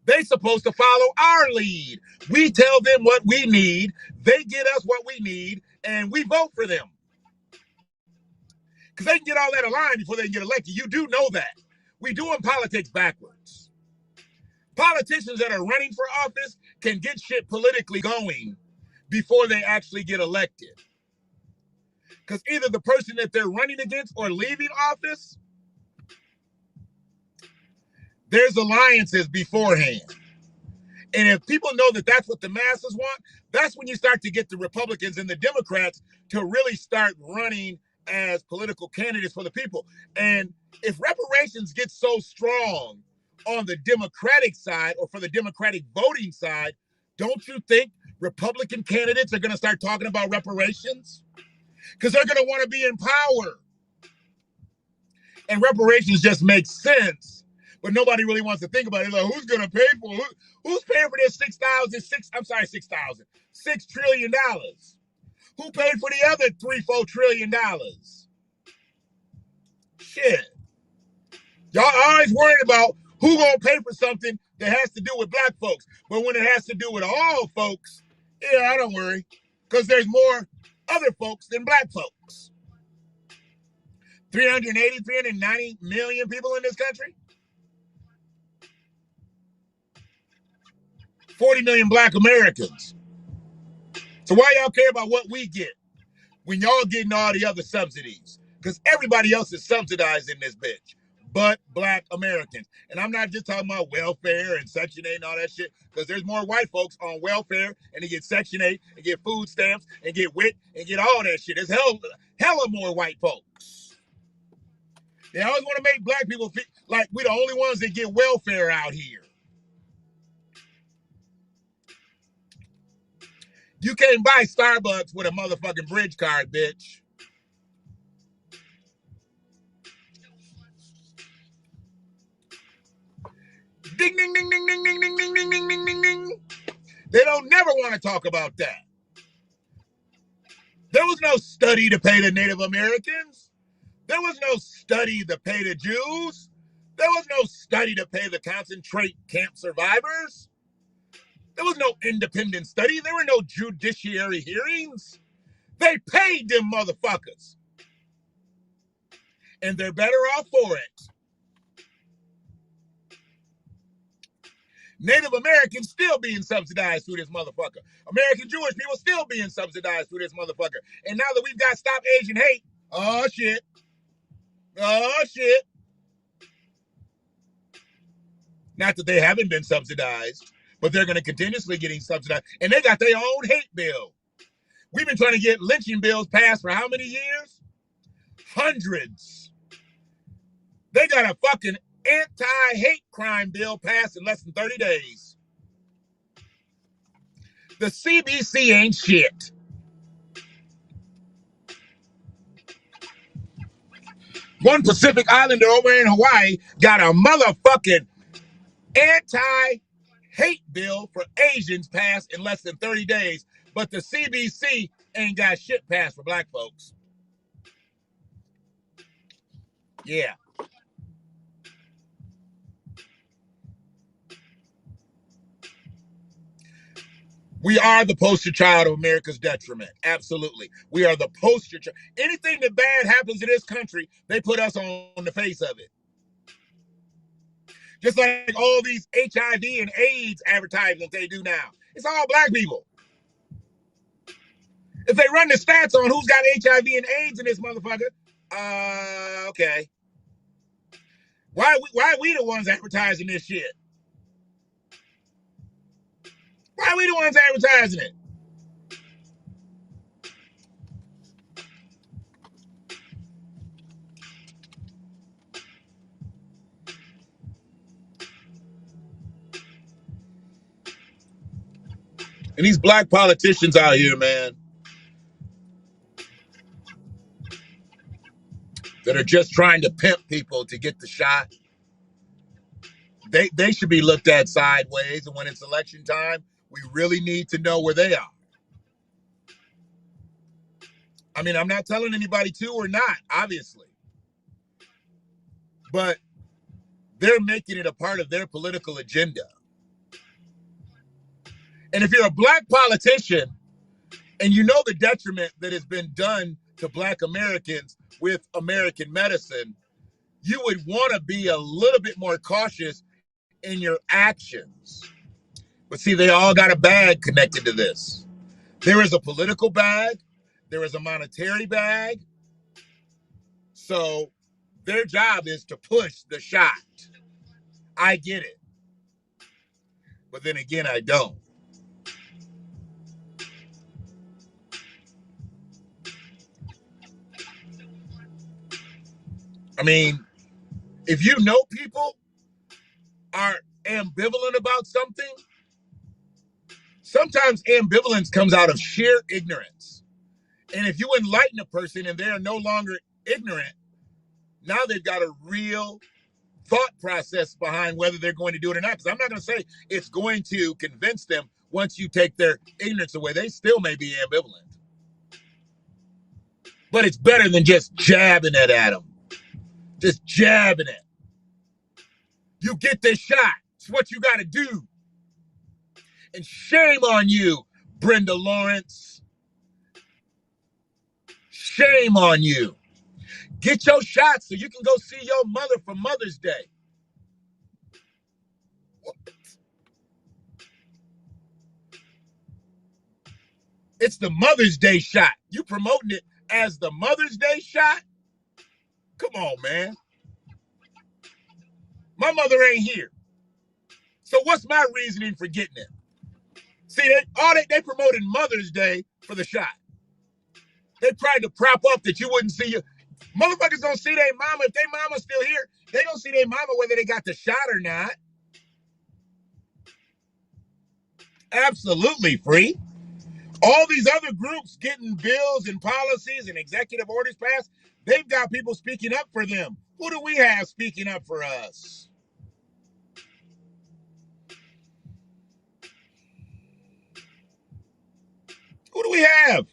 [SPEAKER 1] They're supposed to follow our lead. We tell them what we need. They get us what we need. And we vote for them. Because they can get all that aligned before they can get elected. You do know that. We doing politics backwards. Politicians that are running for office can get shit politically going before they actually get elected. Because either the person that they're running against or leaving office, there's alliances beforehand. And if people know that that's what the masses want, that's when you start to get the Republicans and the Democrats to really start running as political candidates for the people. And if reparations get so strong on the Democratic side or for the Democratic voting side, don't you think Republican candidates are going to start talking about reparations? Because they're going to want to be in power. And reparations just make sense, but nobody really wants to think about it. Like, who's going to pay for it? Who's paying for this $6 trillion? Who paid for the other $3-4 trillion? Shit. Y'all always worried about who gonna pay for something that has to do with black folks. But when it has to do with all folks, yeah, I don't worry. Because there's more other folks than black folks. 390 million people in this country. 40 million black Americans. So why y'all care about what we get when y'all getting all the other subsidies? Because everybody else is subsidized in this bitch, but black Americans. And I'm not just talking about welfare and Section 8 and all that shit, because there's more white folks on welfare and they get Section 8 and get food stamps and get WIC and get all that shit. There's hella more white folks. They always want to make black people feel like we're the only ones that get welfare out here. You can't buy Starbucks with a motherfucking bridge card, bitch. Ding, ding, ding, ding, ding, ding, ding, ding, ding, ding, ding, ding, ding. They don't never want to talk about that. There was no study to pay the Native Americans. There was no study to pay the Jews. There was no study to pay the concentrate camp survivors. There was no independent study. There were no judiciary hearings. They paid them motherfuckers. And they're better off for it. Native Americans still being subsidized through this motherfucker. American Jewish people still being subsidized through this motherfucker. And now that we've got Stop Asian Hate, oh shit. Oh shit. Not that they haven't been subsidized, but they're going to continuously getting subsidized. And they got their own hate bill. We've been trying to get lynching bills passed for how many years? Hundreds. They got a fucking anti-hate crime bill passed in less than 30 days. The CBC ain't shit. One Pacific Islander over in Hawaii got a motherfucking anti-hate bill for Asians passed in less than 30 days, but the CBC ain't got shit passed for black folks. Yeah. We are the poster child of America's detriment. Absolutely. We are the poster child. Anything that bad happens in this country, they put us on the face of it. Just like all these HIV and AIDS advertisements they do now. It's all black people. If they run the stats on who's got HIV and AIDS in this motherfucker, okay. Why are we the ones advertising this shit? Why are we the ones advertising it? And these black politicians out here, man, that are just trying to pimp people to get the shot, they should be looked at sideways. And when it's election time, we really need to know where they are. I mean, I'm not telling anybody to or not, obviously. But they're making it a part of their political agenda. And if you're a black politician and you know the detriment that has been done to black Americans with American medicine, you would want to be a little bit more cautious in your actions. But see, they all got a bag connected to this. There is a political bag. There is a monetary bag. So their job is to push the shot. I get it. But then again, I don't. I mean, if you know people are ambivalent about something, sometimes ambivalence comes out of sheer ignorance. And if you enlighten a person and they're no longer ignorant, now they've got a real thought process behind whether they're going to do it or not. Because I'm not going to say it's going to convince them once you take their ignorance away. They still may be ambivalent. But it's better than just jabbing it at them. Just jabbing it. You get this shot. It's what you got to do. And shame on you, Brenda Lawrence. Shame on you. Get your shot so you can go see your mother for Mother's Day. What? It's the Mother's Day shot. You promoting it as the Mother's Day shot? Come on, man. My mother ain't here. So what's my reasoning for getting it? See, they promoted Mother's Day for the shot. They tried to prop up that you wouldn't see your motherfuckers gonna see their mama. If their mama's still here, they gonna see their mama whether they got the shot or not. Absolutely free. All these other groups getting bills and policies and executive orders passed, they've got people speaking up for them. Who do we have speaking up for us? Who do we have?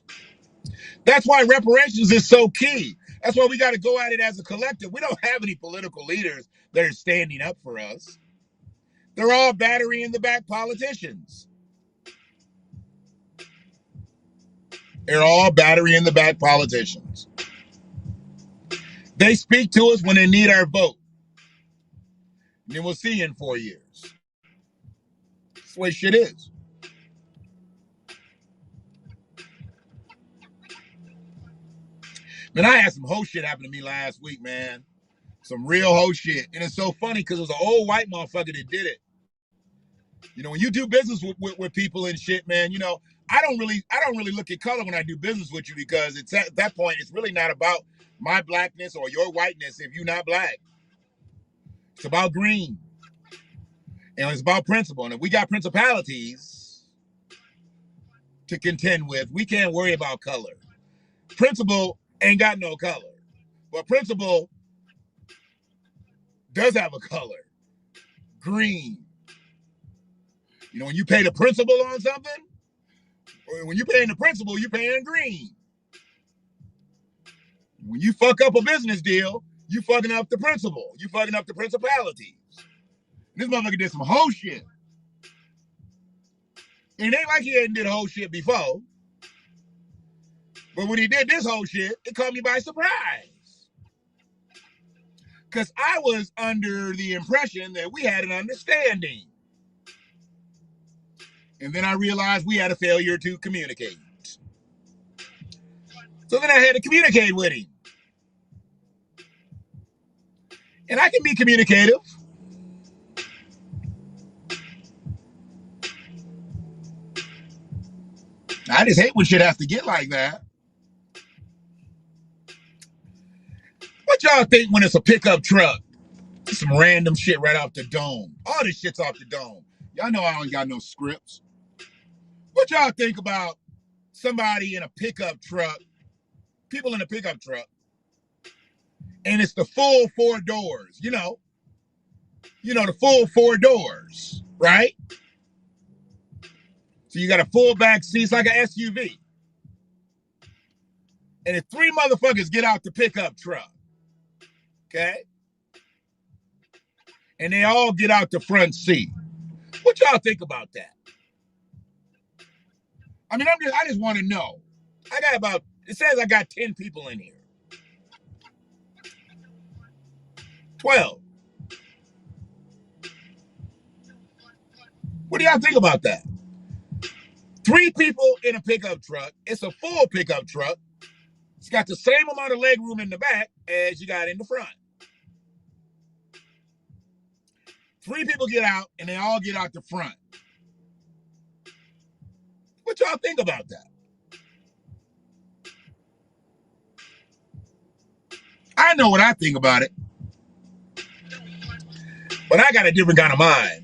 [SPEAKER 1] That's why reparations is so key. That's why we got to go at it as a collective. We don't have any political leaders that are standing up for us. They're all battery in the back politicians. They're all battery in the back politicians. They speak to us when they need our vote. And then we'll see you in 4 years. That's the way shit is. Man, I had some hoe shit happen to me last week, man. Some real hoe shit. And it's so funny because it was an old white motherfucker that did it. You know, when you do business with people and shit, man, you know, I don't really look at color when I do business with you because it's at that point, it's really not about my blackness or your whiteness if you're not black. It's about green. And it's about principle. And if we got principalities to contend with, we can't worry about color. Principle ain't got no color. But principle does have a color. Green. You know, when you pay the principal on something, or when you're paying the principal, you're paying green. When you fuck up a business deal, you fucking up the principal. You fucking up the principalities. This motherfucker did some whole shit. And it ain't like he hadn't did whole shit before. But when he did this whole shit, it caught me by surprise. Because I was under the impression that we had an understanding. And then I realized we had a failure to communicate. So then I had to communicate with him. And I can be communicative. I just hate when shit has to get like that. What y'all think when it's a pickup truck? Some random shit right off the dome. All this shit's off the dome. Y'all know I don't got no scripts. What y'all think about somebody in a pickup truck, people in a pickup truck, and it's the full 4 doors, you know, the full 4 doors, right? So you got a full back seat, it's like an SUV. And if 3 motherfuckers get out the pickup truck, okay? And they all get out the front seat. What y'all think about that? I mean, I just want to know. It says I got 10 people in here. 12. What do y'all think about that? 3 people in a pickup truck. It's a full pickup truck. It's got the same amount of leg room in the back as you got in the front. 3 people get out, and they all get out the front. What y'all think about that? I know what I think about it, but I got a different kind of mind.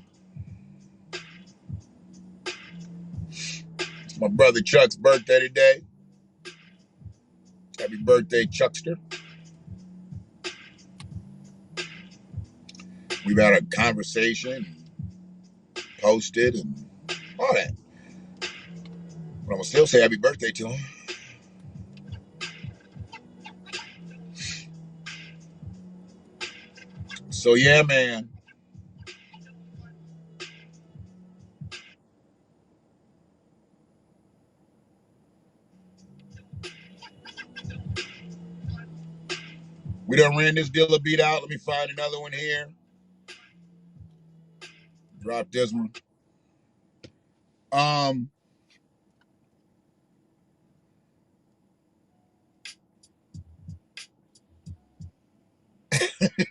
[SPEAKER 1] It's my brother Chuck's birthday today. Happy birthday, Chuckster. We've had a conversation, posted, and all that. But I'm going to still say happy birthday to him. So, yeah, man. We done ran this dealer beat out. Let me find another one here. Drop this one.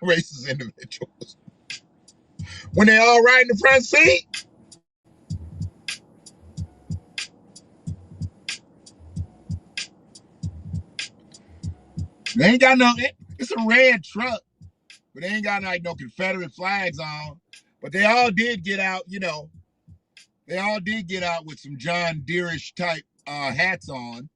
[SPEAKER 1] Racist individuals. When they all ride in the front seat. They ain't got no, it's a red truck, but they ain't got like no Confederate flags on. But they all did get out, they all did get out with some John Deere-ish type hats on.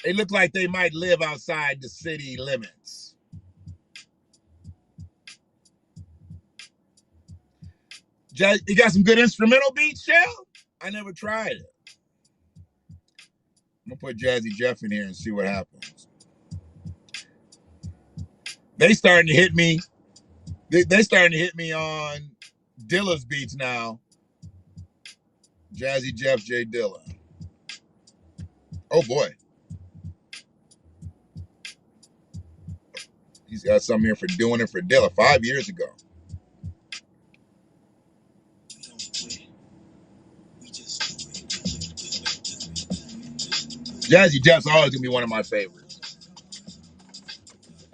[SPEAKER 1] They look like they might live outside the city limits. You got some good instrumental beats, Shell? I never tried it. I'm gonna put Jazzy Jeff in here and see what happens. They starting to hit me. They starting to hit me on Dilla's beats now. Jazzy Jeff, J Dilla. Oh boy. He's got something here for doing it for Dilla 5 years ago. Jazzy Jeff's always gonna be one of my favorites.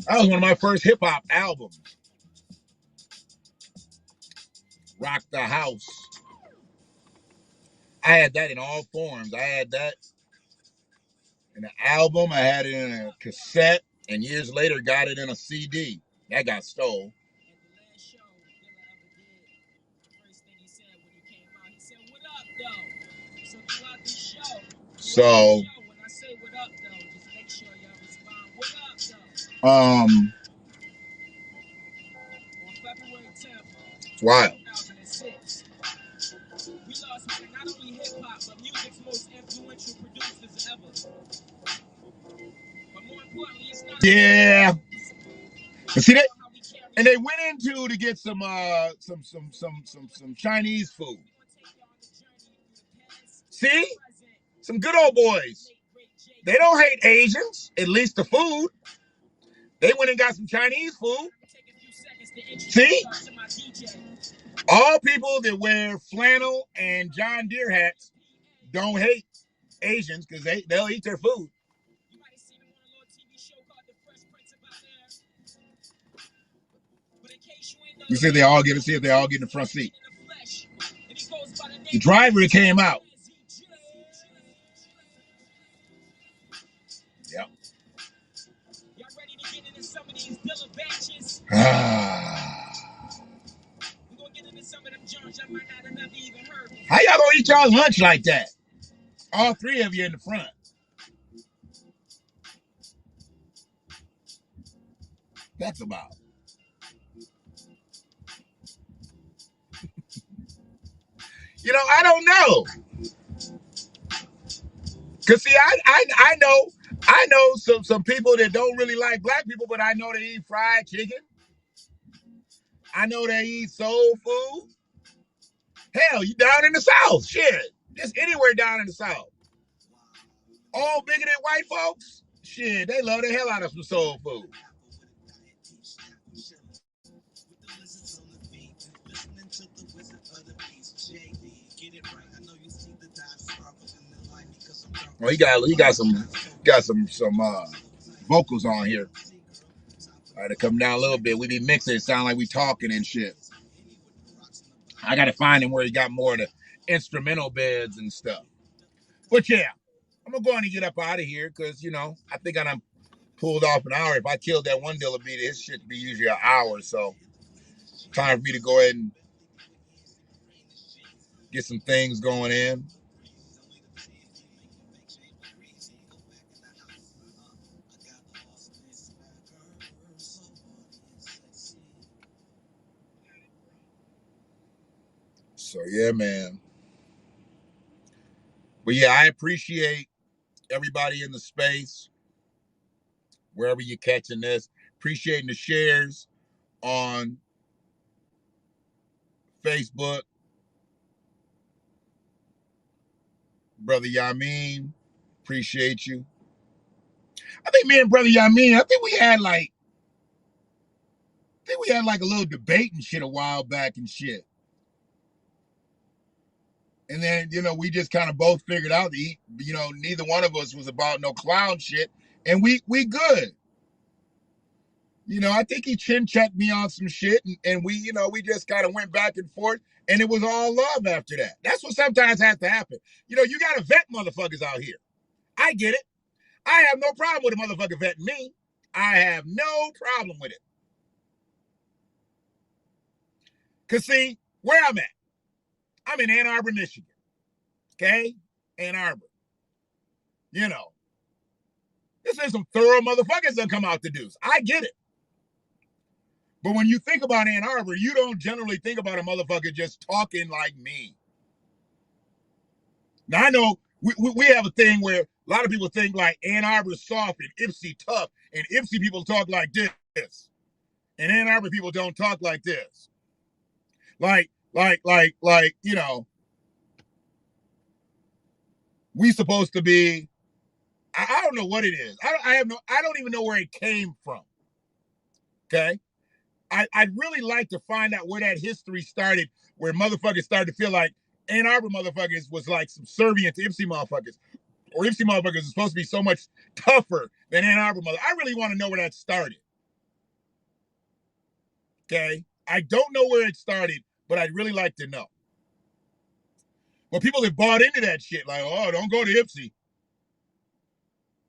[SPEAKER 1] That was one of my first hip hop albums. Rock the House. I had that in all forms. I had that in an album. I had it in a cassette, and years later got it in a CD. That got stole. So Um, it's wild. Yeah. But see that, and they went into to get some Chinese food. See, some good old boys. They don't hate Asians, at least the food. They went and got some Chinese food. See, all people that wear flannel and John Deere hats don't hate Asians because they'll eat their food. You see, they all get to see if they all get in the front seat. The driver came out. Yep. How y'all gonna eat y'all's lunch like that? All three of you in the front. That's about. You know, I don't know. Cause see, I know some people that don't really like black people, but I know they eat fried chicken. I know they eat soul food. Hell, you down in the South, shit. Just anywhere down in the South. All bigoted white folks, shit, they love the hell out of some soul food. Well, he got some vocals on here. All right, to come down a little bit. We be mixing it, sound like we talking and shit. I gotta find him where he got more of the instrumental beds and stuff. But yeah, I'm gonna go on and get up out of here because you know I think I done pulled off an hour. If I killed that one dealer beat, his shit be usually an hour. So time for me to go ahead and get some things going in. So yeah, man. But yeah, I appreciate everybody in the space, wherever you're catching this. Appreciating the shares on Facebook. Brother Yamin, appreciate you. I think me and Brother Yamin, I think we had like a little debate and shit a while back and shit. And then, you know, we just kind of both figured out that, you know, neither one of us was about no clown shit. And we good. You know, I think he chin checked me on some shit and we, you know, we just kind of went back and forth and it was all love after that. That's what sometimes has to happen. You know, you got to vet motherfuckers out here. I get it. I have no problem with a motherfucker vetting me. I have no problem with it. Because see, where I'm in Ann Arbor, Michigan. Okay? Ann Arbor. You know. This is some thorough motherfuckers that come out the deuce. I get it. But when you think about Ann Arbor, you don't generally think about a motherfucker just talking like me. Now, I know we have a thing where a lot of people think like Ann Arbor's soft and Ipsy tough, and Ipsy people talk like this. And Ann Arbor people don't talk like this. Like, you know, we supposed to be, I don't know what it is. I don't even know where it came from. Okay? I'd really like to find out where that history started, where motherfuckers started to feel like Ann Arbor motherfuckers was like subservient to Ipsy motherfuckers. Or Ipsy motherfuckers is supposed to be so much tougher than Ann Arbor motherfuckers. I really want to know where that started. Okay? I don't know where it started, but I'd really like to know. Well, people have bought into that shit, like, oh, don't go to Ipsy.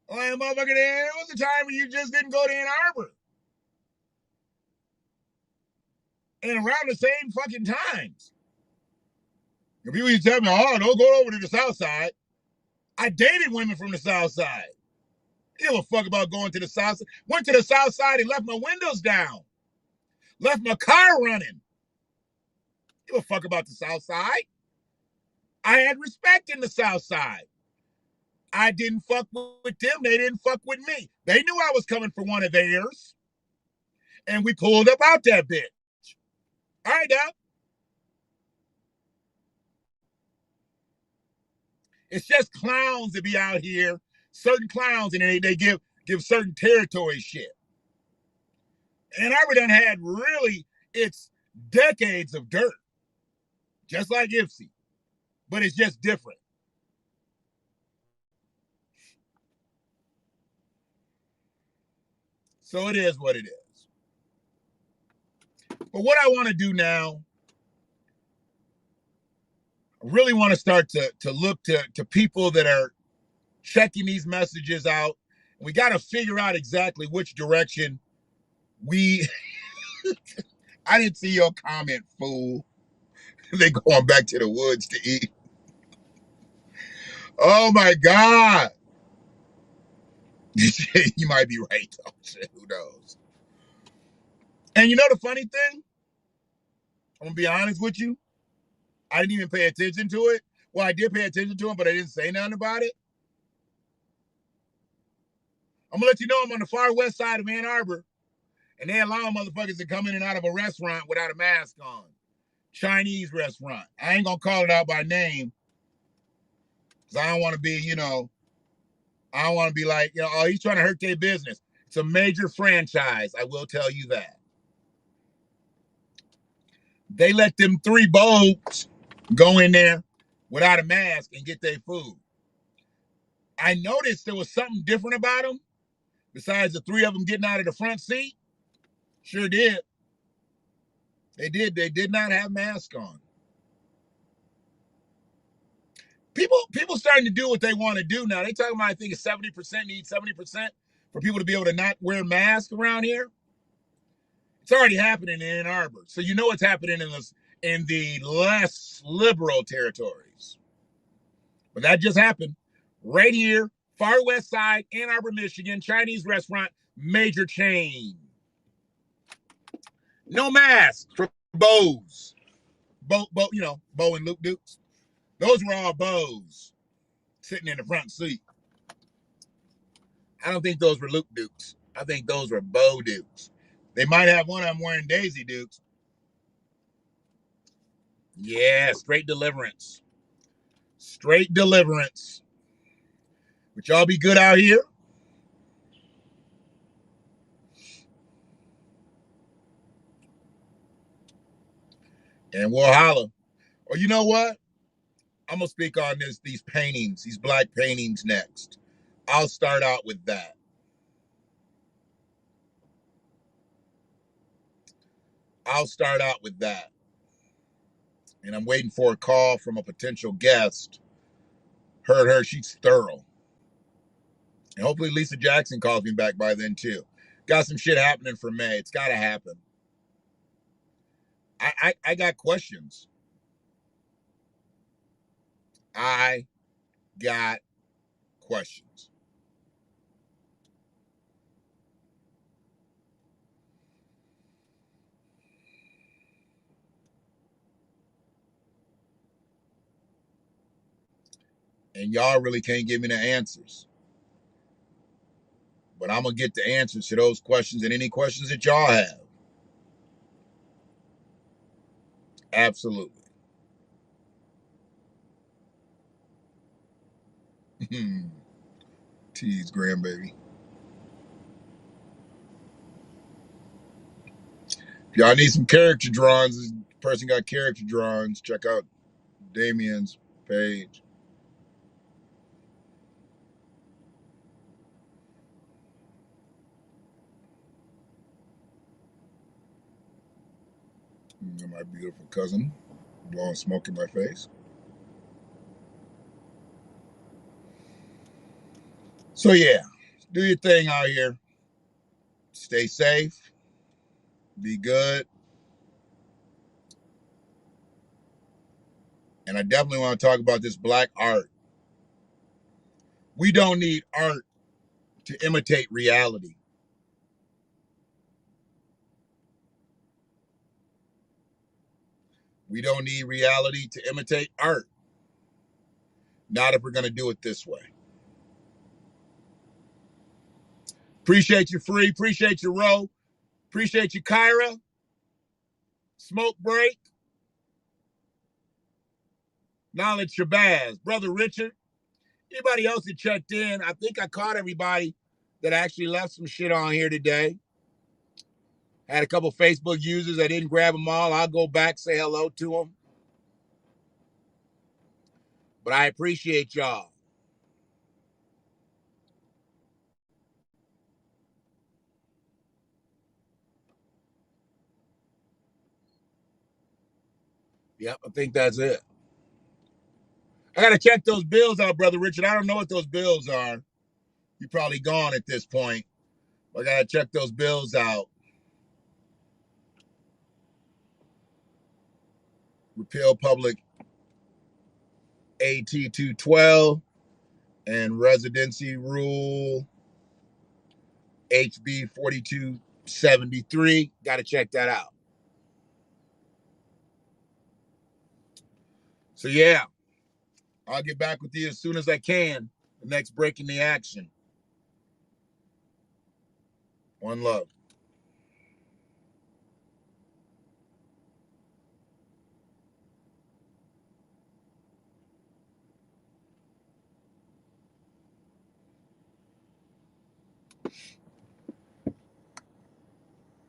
[SPEAKER 1] Like, motherfucker, there was a time when you just didn't go to Ann Arbor. And around the same fucking times. And people used to tell me, oh, don't go over to the South Side. I dated women from the South Side. You give a fuck about going to the south side. Went to the south side and left my windows down. Left my car running. You give a fuck about the south side. I had respect in the south side. I didn't fuck with them. They didn't fuck with me. They knew I was coming for one of theirs. And we pulled up out that bitch. All right, now. It's just clowns that be out here, certain clowns, and they give certain territory shit. And Arbor done had really, it's decades of dirt. Just like Ipsy. But it's just different. So it is what it is. But what I want to do now, I really want to start to look to people that are checking these messages out. We got to figure out exactly which direction we... I didn't see your comment, fool. They going back to the woods to eat. Oh my God. You might be right, though. Shit, who knows? And you know the funny thing? I'm going to be honest with you. I didn't even pay attention to it. Well, I did pay attention to it, but I didn't say nothing about it. I'm going to let you know I'm on the far west side of Ann Arbor, and they allow motherfuckers to come in and out of a restaurant without a mask on. Chinese restaurant. I ain't going to call it out by name, because I don't want to be, I don't want to be like, oh, he's trying to hurt their business. It's a major franchise, I will tell you that. They let them 3 boats go in there without a mask and get their food. I noticed there was something different about them, besides the 3 of them getting out of the front seat. Sure did. They did. They did not have masks on. People starting to do what they want to do now. They talking about, I think, 70% need 70% for people to be able to not wear masks around here. It's already happening in Ann Arbor. So you know what's happening in the less liberal territories. But that just happened right here, far west side, Ann Arbor, Michigan, Chinese restaurant, major chain. No masks for bows. Bo, and Luke Dukes. Those were all bows sitting in the front seat. I don't think those were Luke Dukes. I think those were Bo Dukes. They might have one of them wearing Daisy Dukes. Yeah, straight deliverance. Straight deliverance. Would y'all be good out here? And we'll holler. Or you know what? I'm going to speak on these paintings, these black paintings next. I'll start out with that. And I'm waiting for a call from a potential guest. Heard her, she's thorough. And hopefully Lisa Jackson calls me back by then too. Got some shit happening for May. It's got to happen. I got questions. I got questions. And y'all really can't give me the answers. But I'm going to get the answers to those questions and any questions that y'all have. Absolutely. Tease, grandbaby. If y'all need some character drawings, this person got character drawings. Check out Damien's page. My beautiful cousin blowing smoke in my face. So yeah, do your thing out here. Stay safe. Be good. And I definitely want to talk about this black art. We don't need art to imitate reality. We don't need reality to imitate art. Not if we're going to do it this way. Appreciate you, Free. Appreciate you, Ro. Appreciate you, Kyra. Smoke Break. Knowledge Shabazz. Brother Richard. Anybody else that checked in? I think I caught everybody that actually left some shit on here today. Had a couple Facebook users. I didn't grab them all. I'll go back, say hello to them. But I appreciate y'all. Yep, I think that's it. I got to check those bills out, Brother Richard. I don't know what those bills are. You're probably gone at this point. I got to check those bills out. Repeal Public AT 212 and Residency Rule HB 4273. Got to check that out. So, yeah, I'll get back with you as soon as I can. The next break in the action. One love.